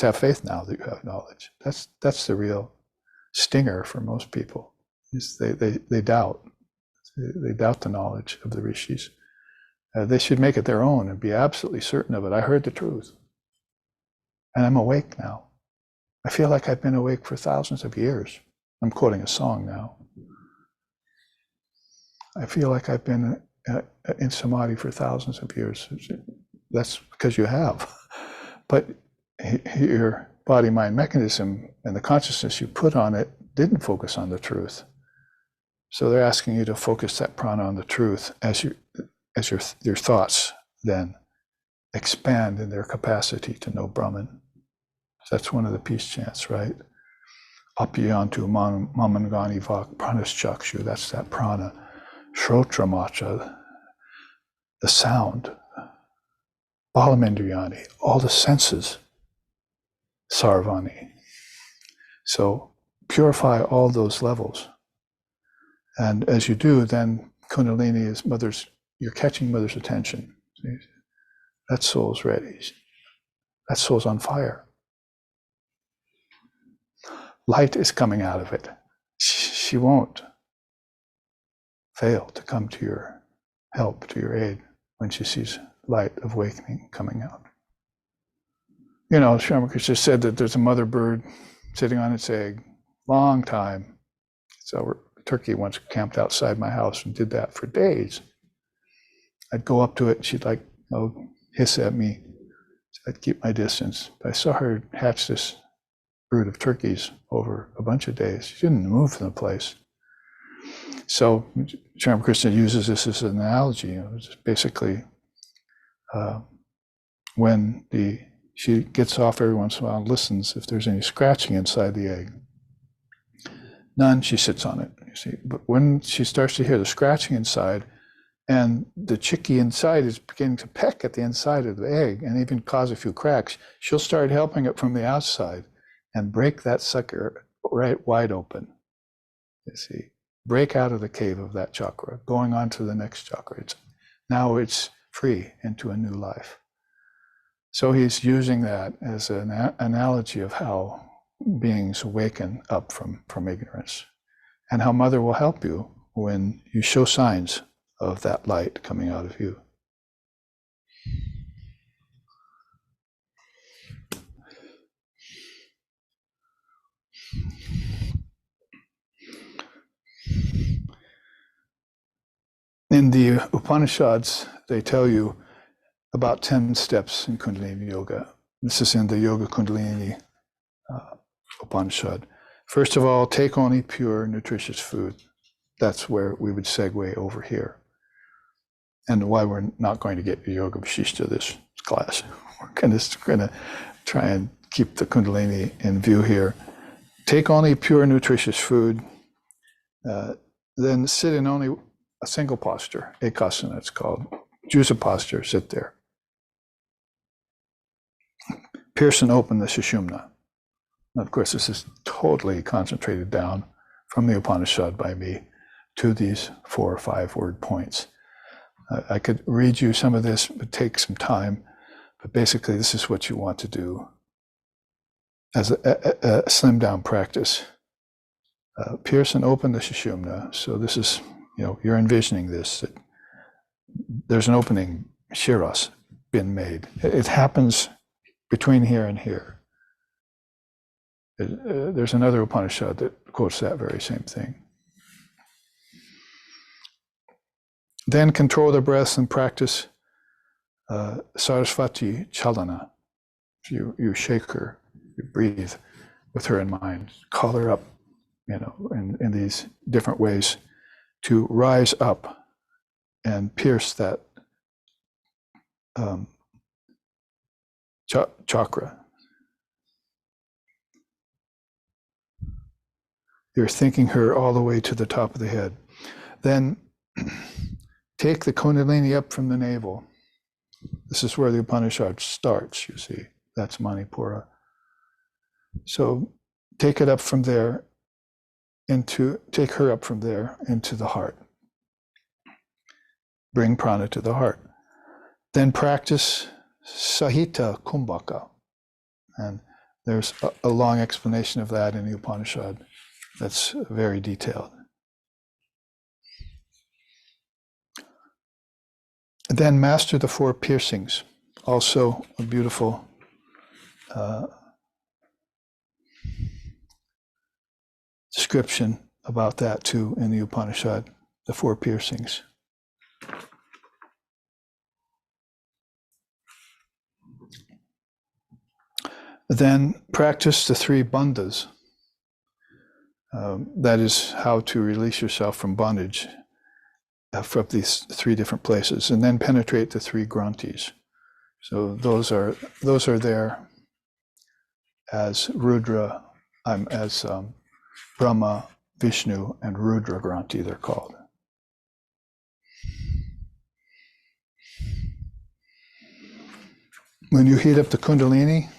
have faith now that you have knowledge. That's the real stinger for most people. Is they doubt. They doubt the knowledge of the rishis. They should make it their own and be absolutely certain of it. I heard the truth, and I'm awake now. I feel like I've been awake for thousands of years. I'm quoting a song now. I feel like I've been in samadhi for thousands of years. That's because you have. But your body-mind mechanism and the consciousness you put on it didn't focus on the truth. So they're asking you to focus that prana on the truth as your thoughts then expand in their capacity to know Brahman. So that's one of the peace chants, right? Apyantu mamangani vak pranaschakshu, that's that prana. Shrotramacha, the sound. Balamendriyani, all the senses. Sarvani. So purify all those levels. And as you do, then Kundalini is you're catching mother's attention. See? That soul's ready. That soul's on fire. Light is coming out of it. She won't fail to come to your help, to your aid, when she sees light of awakening coming out. You know, Sri Ramakrishna said that there's a mother bird sitting on its egg, long time. So a turkey once camped outside my house and did that for days. I'd go up to it and she'd hiss at me. So I'd keep my distance. But I saw her hatch this brood of turkeys over a bunch of days. She didn't move from the place. So Sri Ramakrishna uses this as an analogy. It's basically when she gets off every once in a while and listens if there's any scratching inside the egg. None, she sits on it, you see. But when she starts to hear the scratching inside, and the chickie inside is beginning to peck at the inside of the egg and even cause a few cracks, she'll start helping it from the outside and break that sucker right wide open, you see. Break out of the cave of that chakra, going on to the next chakra. Now it's free into a new life. So he's using that as an analogy of how beings awaken up from ignorance, and how Mother will help you when you show signs of that light coming out of you. In the Upanishads, they tell you about 10 steps in Kundalini Yoga. This is in the Yoga Kundalini Upanishad. First of all, take only pure, nutritious food. That's where we would segue over here. And why we're not going to get Yoga Vishishta this class. We're going to try and keep the Kundalini in view here. Take only pure, nutritious food. Then sit in only a single posture, ekasana it's called. Choose a posture, sit there. Pierce and open the Sushumna. Now, of course, this is totally concentrated down from the Upanishad by me to these 4 or 5 word points. I could read you some of this, but take some time. But basically, this is what you want to do as a slim down practice. Pierce and open the Sushumna. So this is, you're envisioning this, that there's an opening, shiras, been made. It happens between here and here. There's another Upanishad that quotes that very same thing. Then control the breath and practice Sarasvati Chalana. You shake her, you breathe with her in mind. Call her up, in these different ways to rise up and pierce that chakra. You're thinking her all the way to the top of the head. Then take the Kundalini up from the navel. This is where the Upanishad starts, you see. That's Manipura. So take it up from there take her up from there into the heart. Bring prana to the heart. Then practice Sahita Kumbhaka. And there's a long explanation of that in the Upanishad that's very detailed. Then master the 4 piercings. Also a beautiful description about that too in the Upanishad, the 4 piercings. Then practice the 3 bandhas. That is how to release yourself from bondage from these 3 different places, and then penetrate the 3 granthis. So those are there as Rudra, as Brahma, Vishnu, and Rudra Granthi, they're called. When you heat up the Kundalini,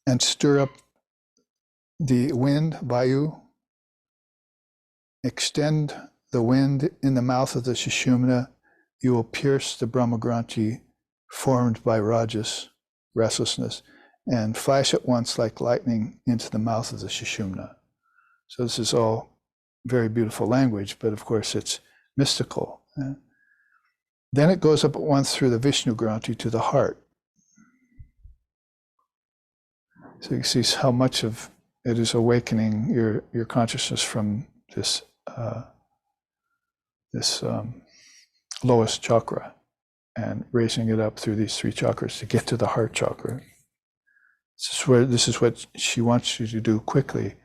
and stir up the wind, Vayu, extend the wind in the mouth of the Sushumna, you will pierce the Brahma Granthi formed by Rajas, restlessness, and flash at once like lightning into the mouth of the Sushumna. So this is all very beautiful language, but of course it's mystical. Then it goes up at once through the Vishnu Granthi to the heart. So you see how much of it is awakening your consciousness from this lowest chakra and raising it up through these 3 chakras to get to the heart chakra. This is what she wants you to do quickly,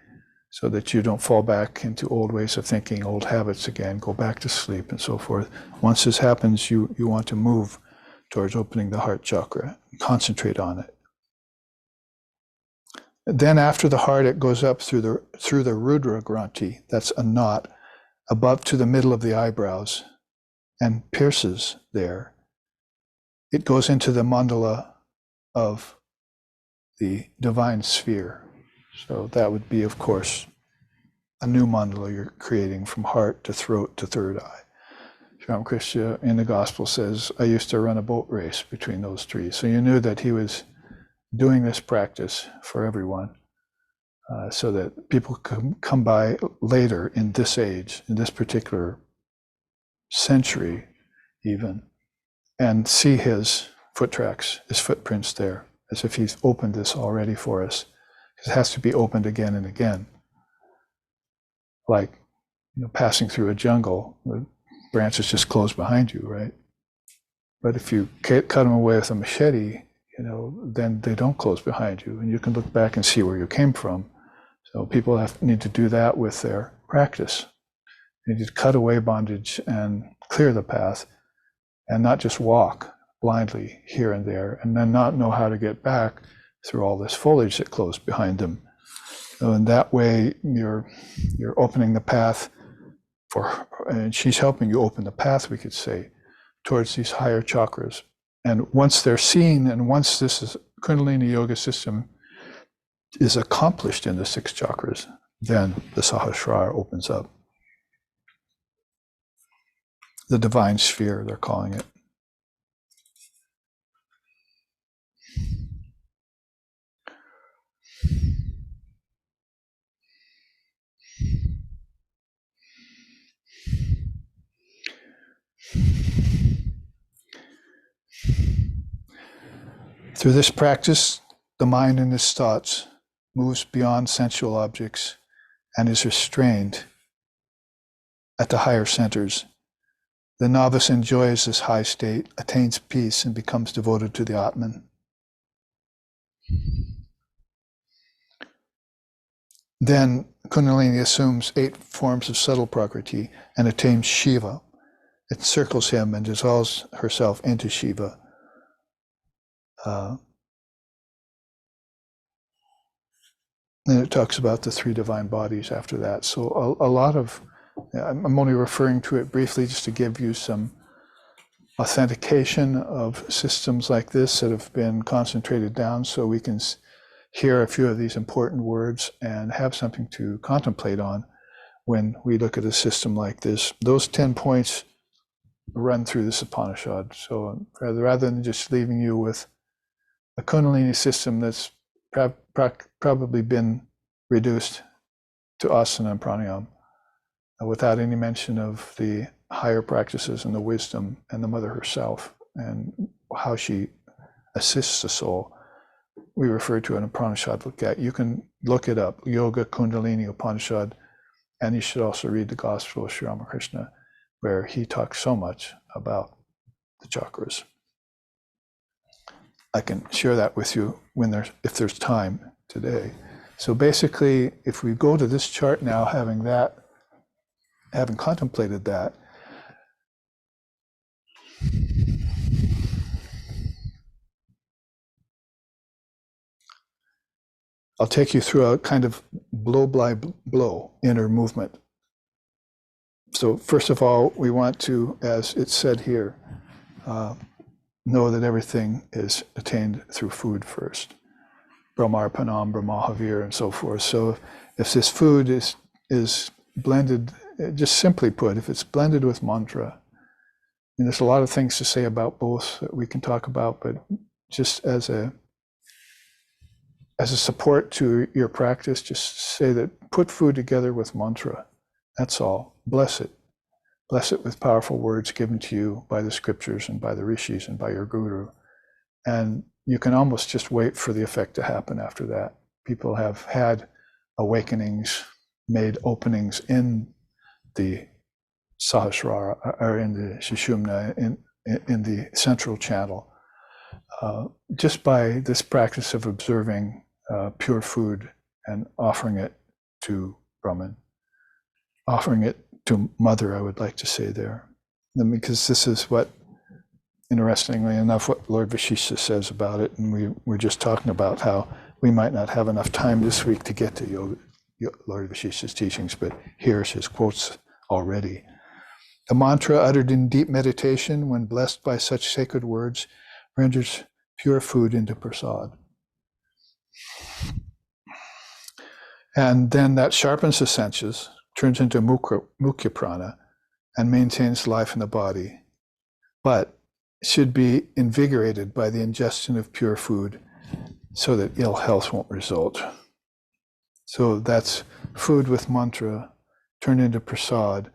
so that you don't fall back into old ways of thinking, old habits again, go back to sleep and so forth. Once this happens, you want to move towards opening the heart chakra, concentrate on it. Then after the heart, it goes up through the Rudra Granthi, that's a knot, above to the middle of the eyebrows, and pierces there. It goes into the mandala of the divine sphere. So that would be, of course, a new mandala you're creating from heart to throat to third eye. Ramakrishna in the gospel says, I used to run a boat race between those trees. So you knew that he was doing this practice for everyone, so that people could come by later in this age, in this particular century even, and see his foot tracks, his footprints there, as if he's opened this already for us. It has to be opened again and again. Like, passing through a jungle, the branches just close behind you, right? But if you cut them away with a machete, then they don't close behind you, and you can look back and see where you came from. So people need to do that with their practice. They need to cut away bondage and clear the path, and not just walk blindly here and there, and then not know how to get back through all this foliage that closed behind them. So in that way, you're opening the path and she's helping you open the path, we could say, towards these higher chakras. And once they're seen, and once this Kundalini yoga system is accomplished in the 6 chakras, then the Sahasrara opens up. The divine sphere, they're calling it. Through this practice, the mind in its thoughts moves beyond sensual objects and is restrained at the higher centers. The novice enjoys this high state, attains peace, and becomes devoted to the Atman. Then Kundalini assumes 8 forms of subtle Prakriti and attains Shiva. It circles him and dissolves herself into Shiva. And it talks about the 3 divine bodies after that. So a lot of, I'm only referring to it briefly just to give you some authentication of systems like this that have been concentrated down, so we can hear a few of these important words and have something to contemplate on when we look at a system like this. Those 10 points run through this Upanishad. So rather than just leaving you with a Kundalini system that's probably been reduced to asana and pranayama, without any mention of the higher practices and the wisdom and the mother herself and how she assists the soul, we refer to an Upanishad look at. You can look it up, Yoga Kundalini Upanishad, and you should also read the Gospel of Sri Ramakrishna, where he talks so much about the chakras. I can share that with you if there's time today. So basically, if we go to this chart now, having contemplated that, I'll take you through a kind of blow by blow inner movement. So first of all, we want to, as it's said here, know that everything is attained through food first. Brahmarpanam, Brahmahavir, and so forth. So if this food is blended, just simply put, if it's blended with mantra, and there's a lot of things to say about both that we can talk about, but just as a support to your practice, just say that put food together with mantra. That's all. Bless it. Bless it with powerful words given to you by the scriptures and by the rishis and by your guru. And you can almost just wait for the effect to happen after that. People have had awakenings, made openings in the Sahasrara, or in the Sushumna, in the central channel, just by this practice of observing pure food and offering it to Brahman, offering it to Mother, I would like to say there. And because this is what, interestingly enough, what Lord Vashishta says about it, and we were just talking about how we might not have enough time this week to get to Lord Vashishta's teachings, but here's his quotes already. The mantra uttered in deep meditation, when blessed by such sacred words, renders pure food into prasad. And then that sharpens the senses, turns into mukhya prana, and maintains life in the body, but should be invigorated by the ingestion of pure food so that ill health won't result. So that's food with mantra turned into prasad,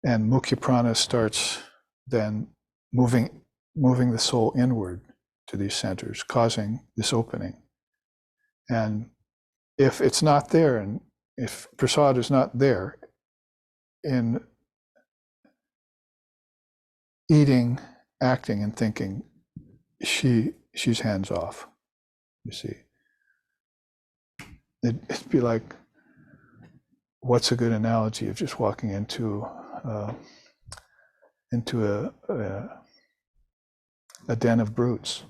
and mukhya prana starts then moving the soul inward to these centers, causing this opening. And if it's not there, and if prasad is not there in eating, acting, and thinking, she's hands off, you see. It'd be like, what's a good analogy of just walking into a den of brutes?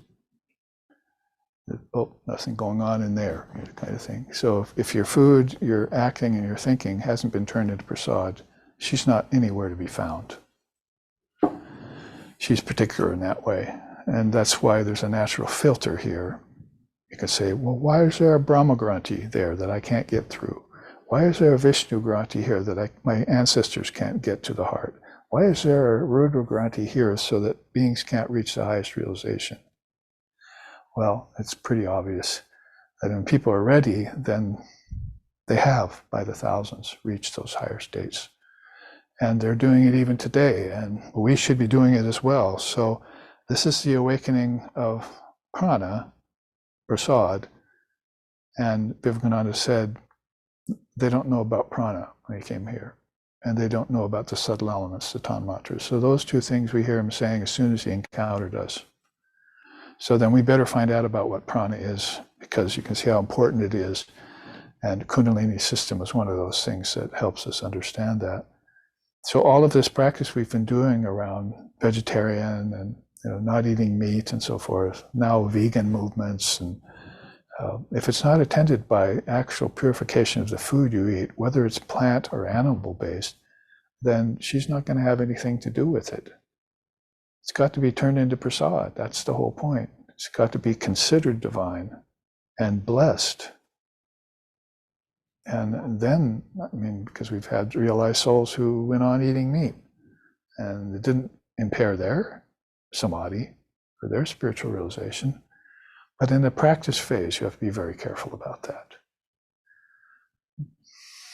Oh, nothing going on in there, kind of thing. So if your food, your acting, and your thinking hasn't been turned into prasad, she's not anywhere to be found. She's particular in that way. And that's why there's a natural filter here. You can say, well, why is there a Brahma Granthi there that I can't get through? Why is there a Vishnu Granthi here that my ancestors can't get to the heart? Why is there a Rudra Granthi here so that beings can't reach the highest realization? Well, it's pretty obvious that when people are ready, then they have, by the thousands, reached those higher states. And they're doing it even today, and we should be doing it as well. So this is the awakening of prana, prasad, and Vivekananda said they don't know about prana when he came here, and they don't know about the subtle elements, the tanmatras. So those two things we hear him saying as soon as he encountered us. So then we better find out about what prana is, because you can see how important it is. And Kundalini system is one of those things that helps us understand that. So all of this practice we've been doing around vegetarian and not eating meat and so forth, now vegan movements, and if it's not attended by actual purification of the food you eat, whether it's plant or animal based, then she's not going to have anything to do with it. It's got to be turned into prasad. That's the whole point. It's got to be considered divine and blessed. And then, I mean, because we've had realized souls who went on eating meat, and it didn't impair their samadhi or their spiritual realization. But in the practice phase, you have to be very careful about that.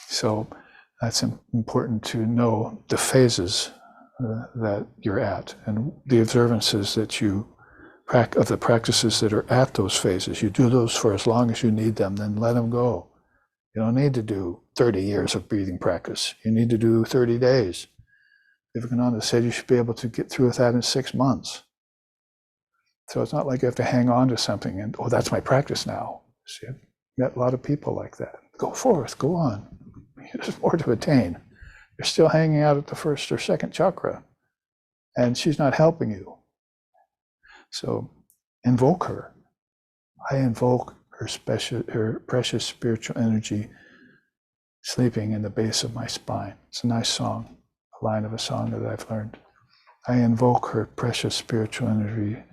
So that's important to know the phases that you're at, and the observances that you of the practices that are at those phases. You do those for as long as you need them, then let them go. You don't need to do 30 years of breathing practice. You need to do 30 days. Vivekananda said you should be able to get through with that in 6 months. So it's not like you have to hang on to something and, oh, that's my practice now. See, I've met a lot of people like that. Go forth, go on. There's more to attain. You're still hanging out at the first or second chakra, and she's not helping you. So invoke her. I invoke her precious spiritual energy sleeping in the base of my spine. It's a nice song, a line of a song that I've learned. I invoke her precious spiritual energy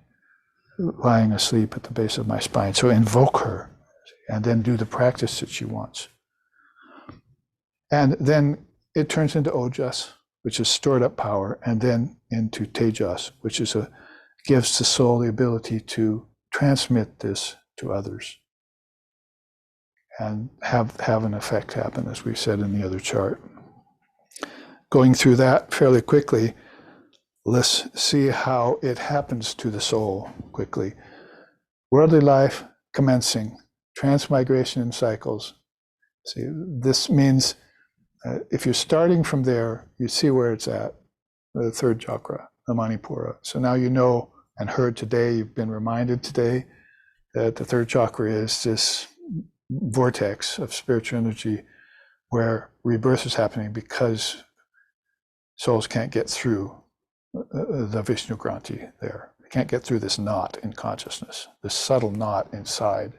lying asleep at the base of my spine. So invoke her, and then do the practice that she wants. And then it turns into Ojas, which is stored up power, and then into Tejas, which is gives the soul the ability to transmit this to others and have an effect happen, as we said in the other chart. Going through that fairly quickly, let's see how it happens to the soul quickly. Worldly life commencing, transmigration in cycles. See, this means if you're starting from there, you see where it's at, the third chakra, the Manipura. So now you know and heard today, you've been reminded today that the third chakra is this vortex of spiritual energy where rebirth is happening because souls can't get through the Vishnu Granthi there. They can't get through this knot in consciousness, this subtle knot inside,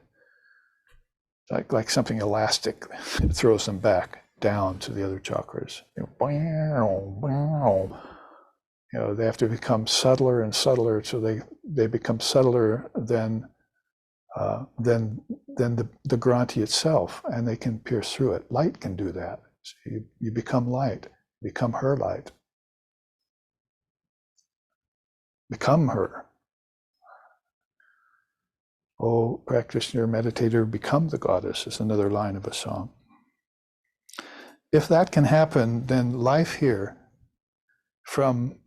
like something elastic. It throws them back down to the other chakras. They have to become subtler and subtler, so they become subtler than the Granthi itself, and they can pierce through it. Light can do that. So you become light, become her light. become her. Oh, practitioner, meditator, become the goddess is another line of a song. If that can happen, then life here, from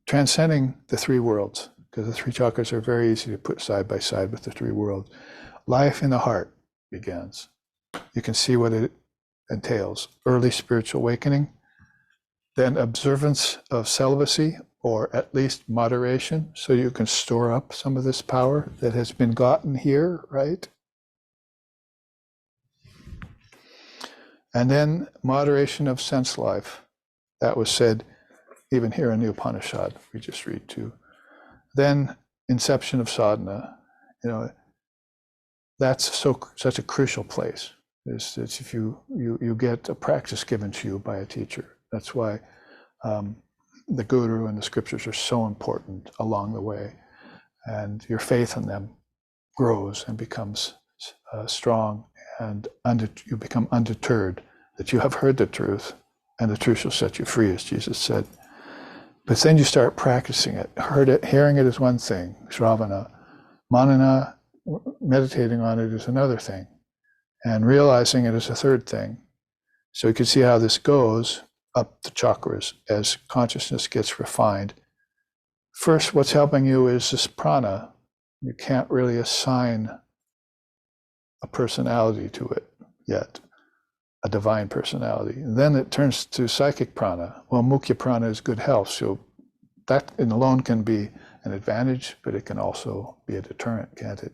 transcending the three worlds, because the three chakras are very easy to put side by side with the three worlds, life in the heart begins. You can see what it entails. Early spiritual awakening, then observance of celibacy, or at least moderation, so you can store up some of this power that has been gotten here, right? And then moderation of sense life. That was said even here in the Upanishad, we just read too. Then inception of sadhana, that's such a crucial place. It's if you get a practice given to you by a teacher. That's why the guru and the scriptures are so important along the way, and your faith in them grows and becomes strong, and you become undeterred that you have heard the truth, and the truth shall set you free, as Jesus said. But then you start practicing it. Hearing it is one thing, Shravana. Manana, meditating on it is another thing. And realizing it is a third thing. So you can see how this goes up the chakras as consciousness gets refined. First, what's helping you is this prana. You can't really assign a personality to it yet, a divine personality. And then it turns to psychic prana. Well, mukhya prana is good health, so that in alone can be an advantage, but it can also be a deterrent, can't it?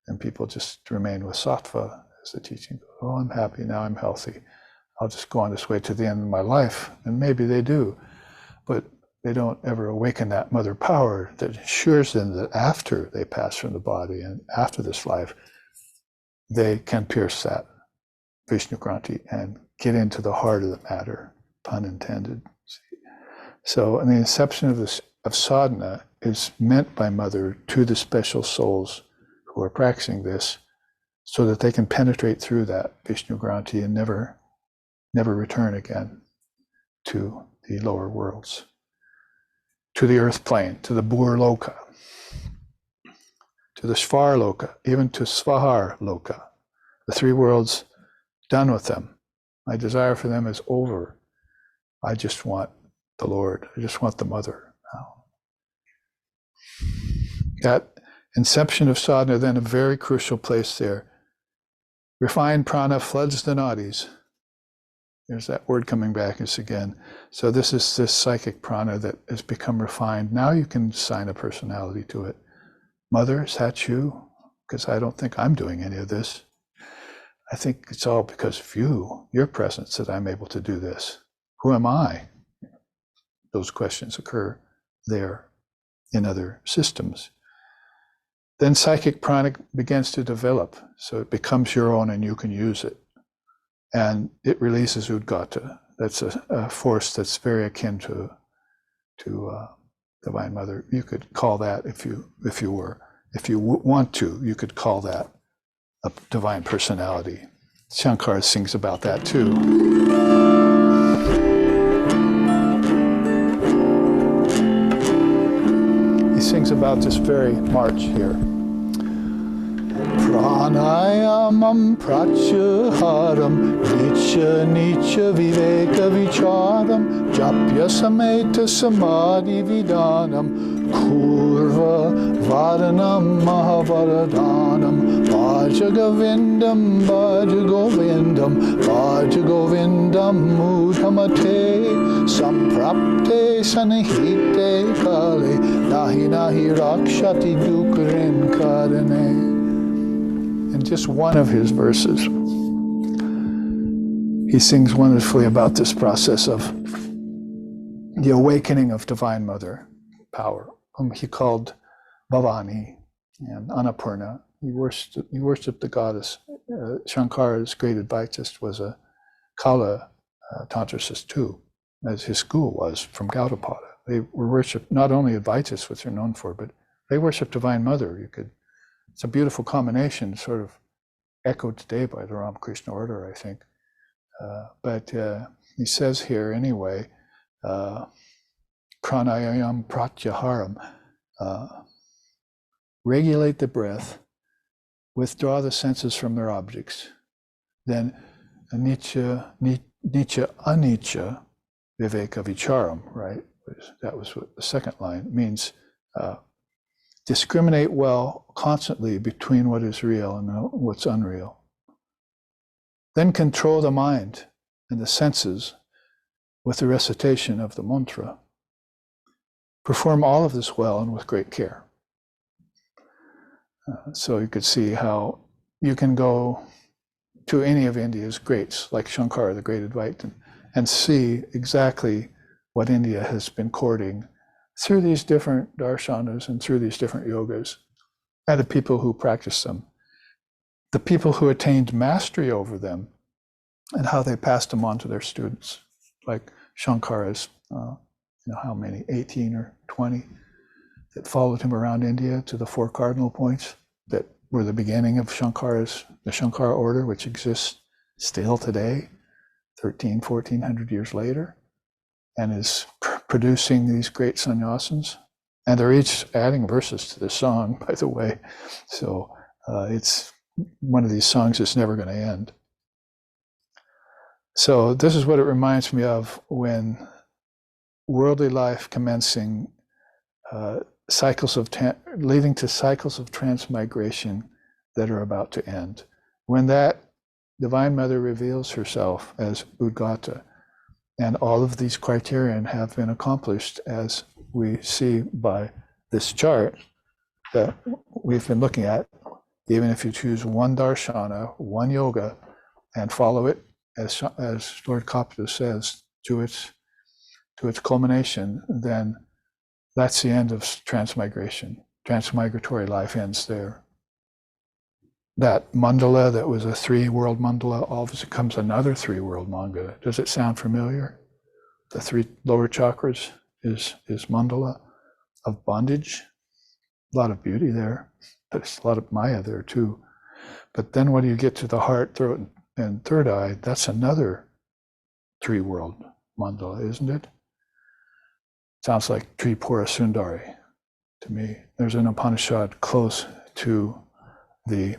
And people just remain with sattva as the teaching goes. Oh, I'm happy, now I'm healthy. I'll just go on this way to the end of my life. And maybe they do, but they don't ever awaken that mother power that ensures them that after they pass from the body and after this life, they can pierce that Rudra Granthi and get into the heart of the matter, pun intended. So, and the inception of sadhana is meant by Mother to the special souls who are practicing this, so that they can penetrate through that Vishnu Granthi and never return again to the lower worlds, to the earth plane, to the Bur Loka, to the Svar Loka, even to Svahar Loka. The three worlds, done with them. My desire for them is over. I just want the Lord. I just want the Mother now. That inception of sadhana, then a very crucial place there. Refined prana floods the nadis. There's that word coming back again. So this is this psychic prana that has become refined. Now you can assign a personality to it. Mother, is that you? Because I don't think I'm doing any of this. I think it's all because of you, your presence, that I'm able to do this. Who am I? Those questions occur there in other systems. Then psychic prana begins to develop, so it becomes your own and you can use it. And it releases Udgata. That's a force that's very akin to Divine Mother. You could call that, if you want to, you could call that a divine personality. Shankar sings about that too. He sings about this very march here. Pranayamam pracyaharam nicha viveka vicharam japya sameta samadhi vidanam kurva varanam mahavaradanam bhaja govindam mudhamate samprapte sanahite kale nahi rakshati dukarin karane. In just one of his verses, he sings wonderfully about this process of the awakening of Divine Mother power, whom he called Bhavani and Annapurna. He worshipped the goddess. Shankara's great Advaitist was a Kala Tantricist too, as his school was from Gaudapada. They were worshipped, not only Advaitists, which they're known for, but they worshipped Divine Mother. It's a beautiful combination, sort of echoed today by the Ramakrishna order, I think. But he says here anyway, pranayam pratyaharam. regulate the breath, withdraw the senses from their objects, then anicca, anicca, viveka vicharam, right? That was what the second line means. Discriminate well constantly between what is real and what's unreal. Then control the mind and the senses with the recitation of the mantra. Perform all of this well and with great care. So you could see how you can go to any of India's greats, like Shankara, the great Advaitin, and see exactly what India has been courting through these different darshanas and through these different yogas, and the people who practice them, the people who attained mastery over them, and how they passed them on to their students, like Shankara's, how many, 18 or 20, that followed him around India to the 4 cardinal points that were the beginning of the Shankara order, which exists still today, 1400 years later, and is producing these great sannyasins. And they're each adding verses to the song, by the way. So it's one of these songs that's never going to end. So this is what it reminds me of when worldly life commencing, leading to cycles of transmigration that are about to end. When that Divine Mother reveals herself as Udgata, and all of these criterion have been accomplished, as we see by this chart that we've been looking at. Even if you choose one darshana, one yoga, and follow it, as Lord Kapila says, to its culmination, then that's the end of transmigration. Transmigratory life ends there. That mandala that was a 3-world mandala, all of a sudden becomes another 3-world mandala. Does it sound familiar? The 3 lower chakras is mandala of bondage. A lot of beauty there, but there's a lot of maya there too. But then when you get to the heart, throat, and third eye, that's another 3-world mandala, isn't it? Sounds like Tripura Sundari to me. There's an Upanishad close to the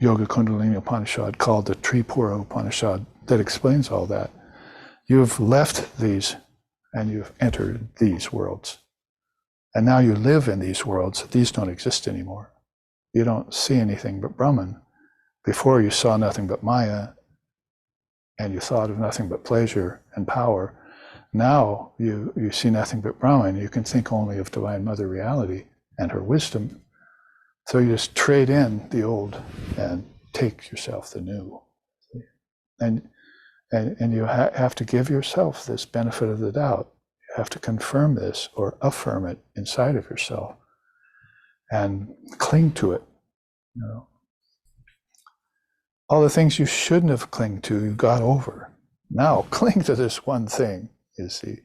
Yoga Kundalini Upanishad called the Tripura Upanishad that explains all that. You've left these and you've entered these worlds. And now you live in these worlds. These don't exist anymore. You don't see anything but Brahman. Before you saw nothing but Maya and you thought of nothing but pleasure and power. Now you see nothing but Brahman. You can think only of Divine Mother reality and her wisdom. So you just trade in the old and take yourself the new. And you have to give yourself this benefit of the doubt. You have to confirm this or affirm it inside of yourself and cling to it. All the things you shouldn't have clung to, you got over. Now cling to this one thing. You see,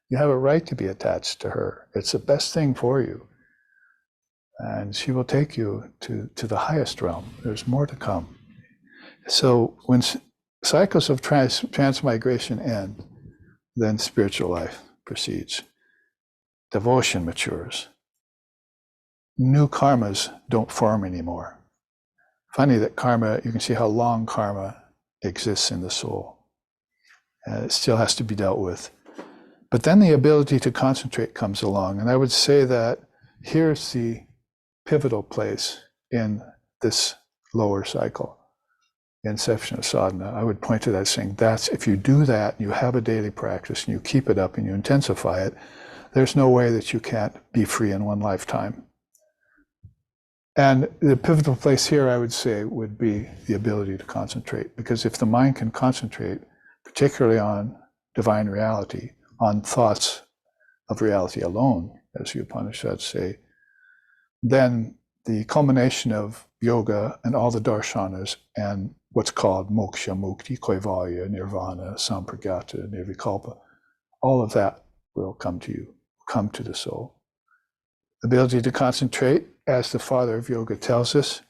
you have a right to be attached to her. It's the best thing for you. And she will take you to the highest realm. There's more to come. So when cycles of transmigration end, then spiritual life proceeds. Devotion matures. New karmas don't form anymore. Funny that karma, you can see how long karma exists in the soul. It still has to be dealt with. But then the ability to concentrate comes along. And I would say that here's the pivotal place in this lower cycle, inception of sadhana. I would point to that saying, that's, if you do that, you have a daily practice and you keep it up and you intensify it, there's no way that you can't be free in one lifetime. And the pivotal place here, I would say, would be the ability to concentrate. Because if the mind can concentrate, particularly on divine reality, on thoughts of reality alone, as the Upanishads say, then the culmination of yoga and all the darshanas and what's called moksha, mukti, kaivalya, nirvana, sampragata, nirvikalpa, all of that will come to you, come to the soul. Ability to concentrate, as the father of yoga tells us,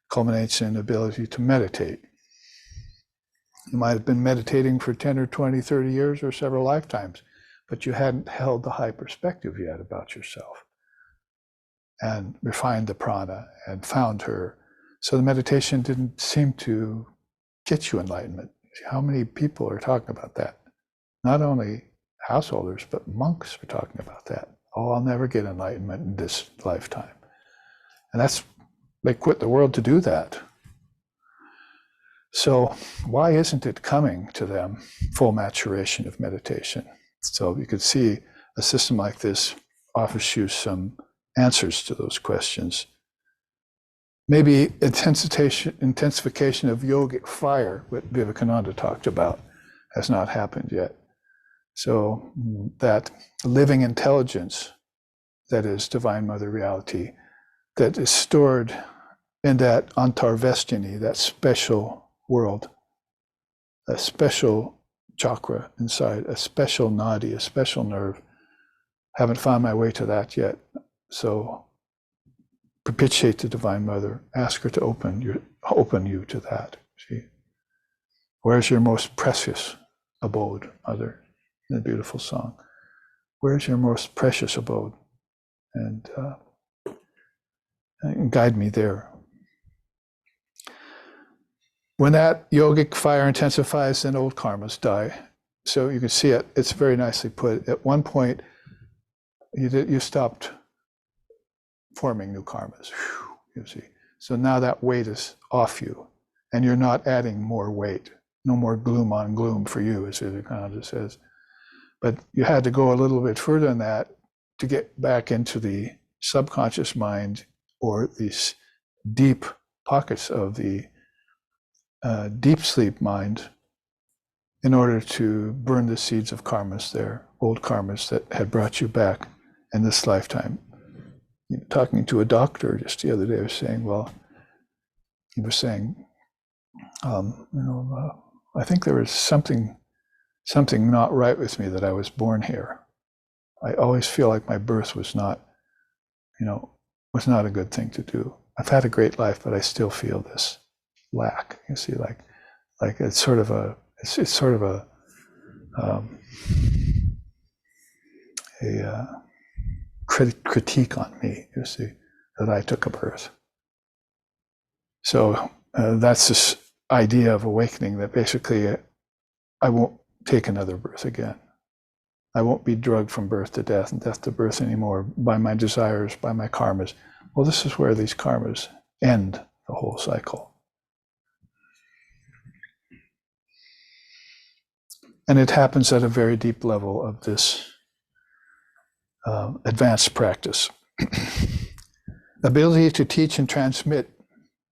culminates in ability to meditate. You might have been meditating for 10 or 20, 30 years or several lifetimes, but you hadn't held the high perspective yet about yourself. and refined the prana and found her. So the meditation didn't seem to get you enlightenment. How many people are talking about that? Not only householders, but monks are talking about that. Oh, I'll never get enlightenment in this lifetime. And they quit the world to do that. So why isn't it coming to them, full maturation of meditation? So you could see a system like this offers you some answers to those questions. Maybe intensification of yogic fire, what Vivekananda talked about, has not happened yet. So that living intelligence, that is Divine Mother reality, that is stored in that antarvestini, that special world, a special chakra inside, a special nadi, a special nerve. Haven't found my way to that yet. So propitiate the Divine Mother, ask her to open you to that. See, where's your most precious abode, Mother? In a beautiful song. Where's your most precious abode? And guide me there. When that yogic fire intensifies, then old karmas die. So you can see it. It's very nicely put. At one point, you stopped forming new karmas. You see. So now that weight is off you, and you're not adding more weight. No more gloom on gloom for you, as Vivekananda says. But you had to go a little bit further than that to get back into the subconscious mind, or these deep pockets of the deep sleep mind, in order to burn the seeds of karmas there, old karmas that had brought you back in this lifetime. Talking to a doctor just the other day, I was saying, he was saying, I think there was something not right with me that I was born here. I always feel like my birth was not a good thing to do. I've had a great life, but I still feel this lack. You see, like it's sort of a critique on me. You see, that I took a birth. So that's this idea of awakening, that basically I won't take another birth again. I won't be drugged from birth to death and death to birth anymore by my desires, by my karmas. Well, this is where these karmas end the whole cycle. And it happens at a very deep level of this advanced practice. Ability to teach and transmit,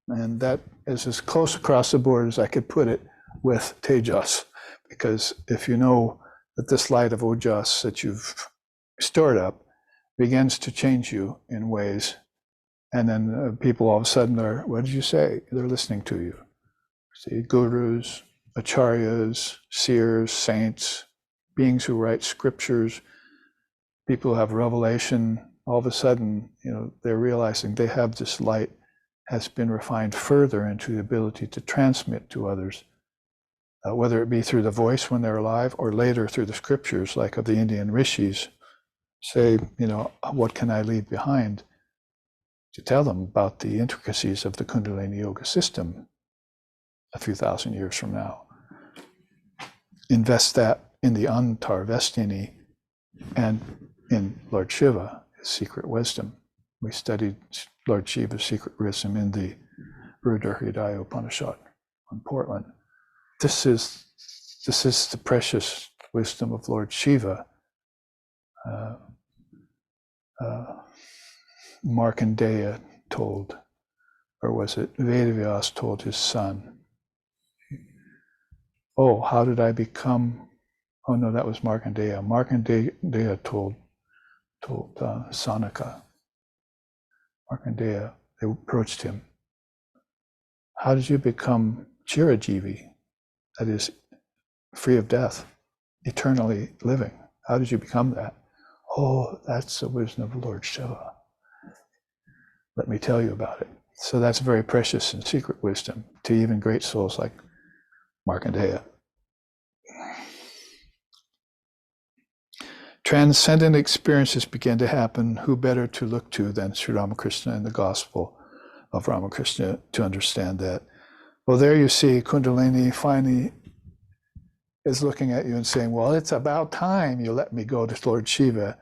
and that is as close across the board as I could put it with Tejas, because if you know that this light of Ojas that you've stored up begins to change you in ways, and then people all of a sudden are, what did you say? They're listening to you. See, gurus, acharyas, seers, saints, beings who write scriptures, people who have revelation, all of a sudden, they're realizing they have this light has been refined further into the ability to transmit to others, whether it be through the voice when they're alive, or later through the scriptures, like of the Indian rishis, say, what can I leave behind? To tell them about the intricacies of the Kundalini yoga system a few thousand years from now. Invest that in the antarvestini and in Lord Shiva, his secret wisdom. We studied Lord Shiva's secret wisdom in the Rudra Granthi in Portland. This is the precious wisdom of Lord Shiva. Markandeya told, or was it Vedavyas told his son, oh, how did I become, oh no, that was Markandeya. Markandeya told Sanaka. Markandeya, they approached him. How did you become Chirajivi, that is, free of death, eternally living? How did you become that? Oh, that's the wisdom of Lord Shiva. Let me tell you about it. So that's very precious and secret wisdom to even great souls like transcendent experiences begin to happen, who better to look to than Sri Ramakrishna and the Gospel of Ramakrishna to understand that? Well, there you see Kundalini finally is looking at you and saying, well, it's about time you let me go to Lord Shiva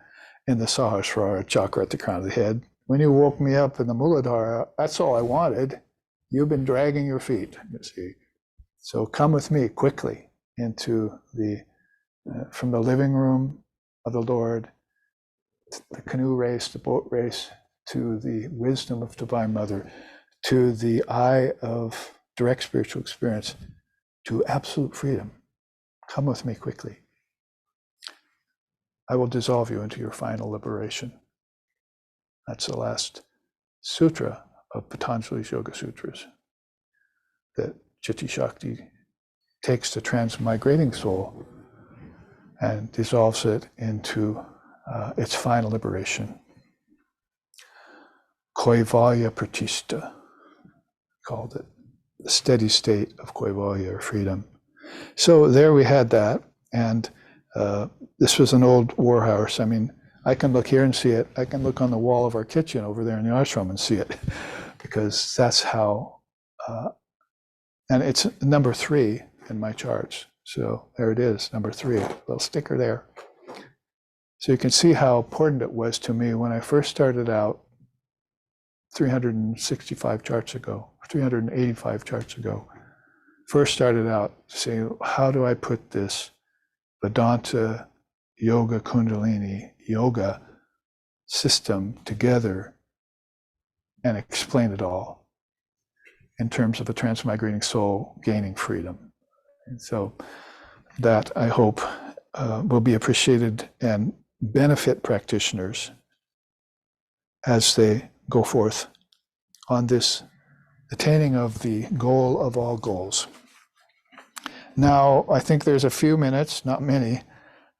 in the Sahasrara chakra at the crown of the head. When you woke me up in the Muladhara, that's all I wanted. You've been dragging your feet, you see. So come with me quickly into the, from the living room of the Lord, the canoe race, the boat race, to the wisdom of Divine Mother, to the eye of direct spiritual experience, to absolute freedom. Come with me quickly. I will dissolve you into your final liberation. That's the last sutra of Patanjali's Yoga Sutras, that Chitti Shakti takes the transmigrating soul and dissolves it into its final liberation. Kaivalya Pratishta, called it, the steady state of Kaivalya, or freedom. So there we had that, and this was an old warhouse. I mean, I can look here and see it. I can look on the wall of our kitchen over there in the ashram and see it, because that's how, and it's number 3 in my charts. So there it is, number 3, little sticker there. So you can see how important it was to me when I first started out 365 charts ago, 385 charts ago. First started out saying, how do I put this Vedanta Yoga Kundalini Yoga system together and explain it all in terms of a transmigrating soul gaining freedom. And so that, I hope, will be appreciated and benefit practitioners as they go forth on this attaining of the goal of all goals. Now, I think there's a few minutes, not many,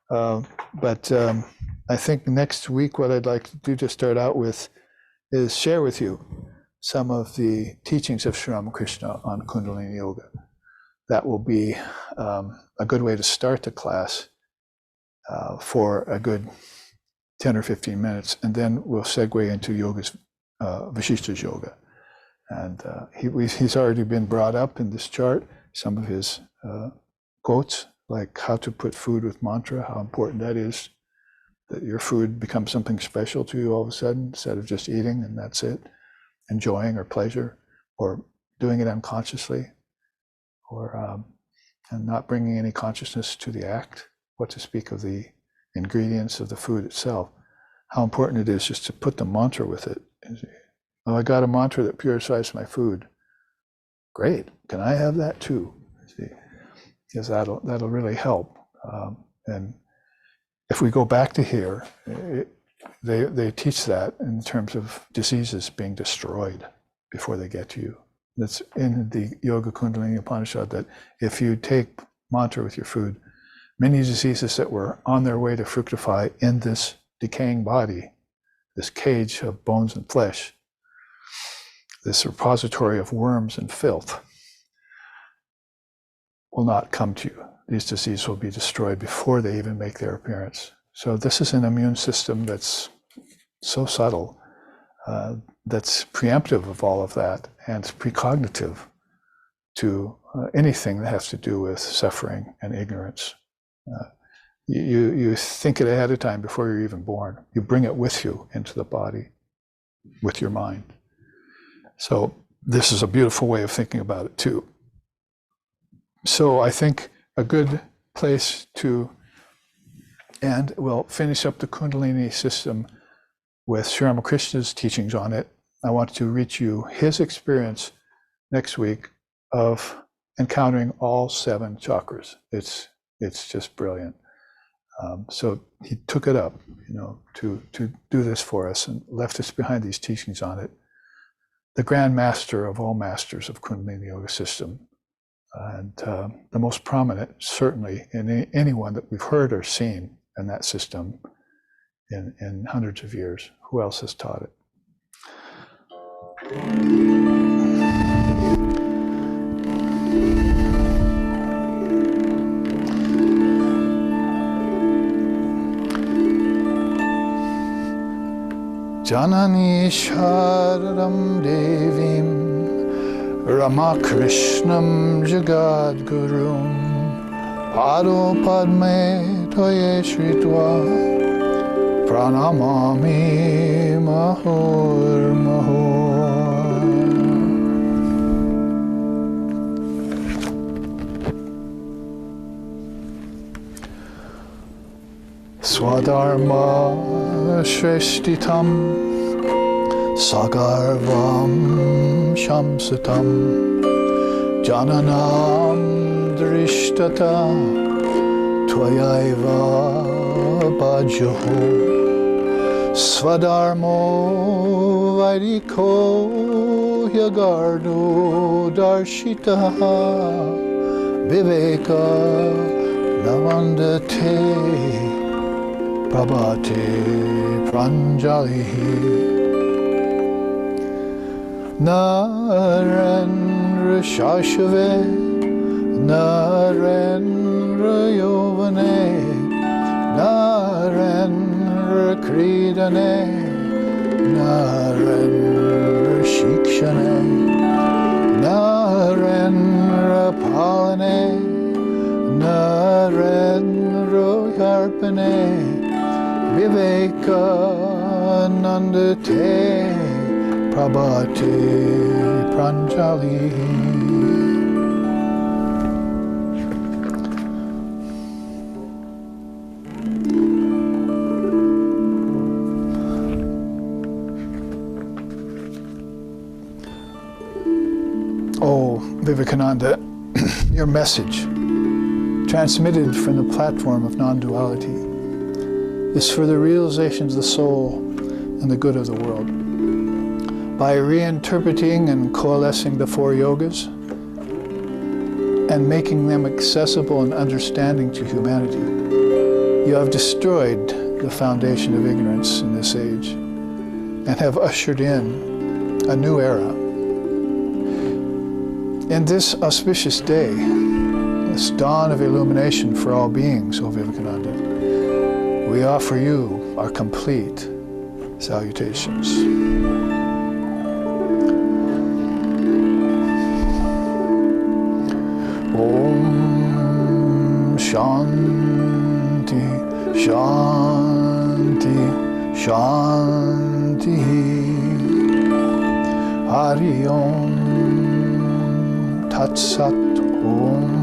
but I think next week what I'd like to do to start out with is share with you some of the teachings of Sri Ramakrishna on Kundalini Yoga. That will be a good way to start the class for a good 10 or 15 minutes, and then we'll segue into yoga's, Vasishta's yoga. And he's already been brought up in this chart, some of his quotes, like how to put food with mantra, how important that is, that your food becomes something special to you all of a sudden, instead of just eating and that's it, enjoying or pleasure, or doing it unconsciously, or and not bringing any consciousness to the act, what to speak of the ingredients of the food itself, how important it is just to put the mantra with it. Oh, I got a mantra that purifies my food. Great, can I have that too? See, because that'll really help. And if we go back to here, they teach that in terms of diseases being destroyed before they get to you. That's in the Yoga Kundalini Upanishad, that if you take mantra with your food, many diseases that were on their way to fructify in this decaying body, this cage of bones and flesh, this repository of worms and filth, will not come to you. These diseases will be destroyed before they even make their appearance. So this is an immune system that's so subtle, that's preemptive of all of that, and it's precognitive to anything that has to do with suffering and ignorance. You think it ahead of time before you're even born. You bring it with you into the body, with your mind. So this is a beautiful way of thinking about it too. So I think a good place to end, we'll finish up the Kundalini system with Sri Ramakrishna's teachings on it. I want to reach you his experience next week of encountering all 7 chakras. It's just brilliant. So he took it up, to do this for us and left us behind these teachings on it. The grand master of all masters of Kundalini Yoga system, and the most prominent, certainly, in anyone that we've heard or seen in that system in hundreds of years. Who else has taught it? Janani Sharadam Devim Ramakrishnam Jagadgurum Pado Padme Toye Shritva Pranamami Mahur Mahur. Swadharma Shreshtitam Sagarvam Shamsatam Jananam Drishtata Tvayaiva Bhajaho Swadharmo Vairiko Yagardo Darshitaha Viveka Lavandate Prabhate Pranjalihi Narendra Shashave Narendra Yovane Narendra Kridane Narendra Shikshane Narendra Palane Narendra Yarpane Viveka Nandate Prabhate Pranjali. Oh, Vivekananda, your message, transmitted from the platform of non-duality, is for the realizations of the soul and the good of the world. By reinterpreting and coalescing the four yogas and making them accessible and understanding to humanity, you have destroyed the foundation of ignorance in this age and have ushered in a new era. In this auspicious day, this dawn of illumination for all beings, O Vivekananda, we offer you our complete salutations. Om Shanti, Shanti, Shanti. Hari Om Tat Sat Om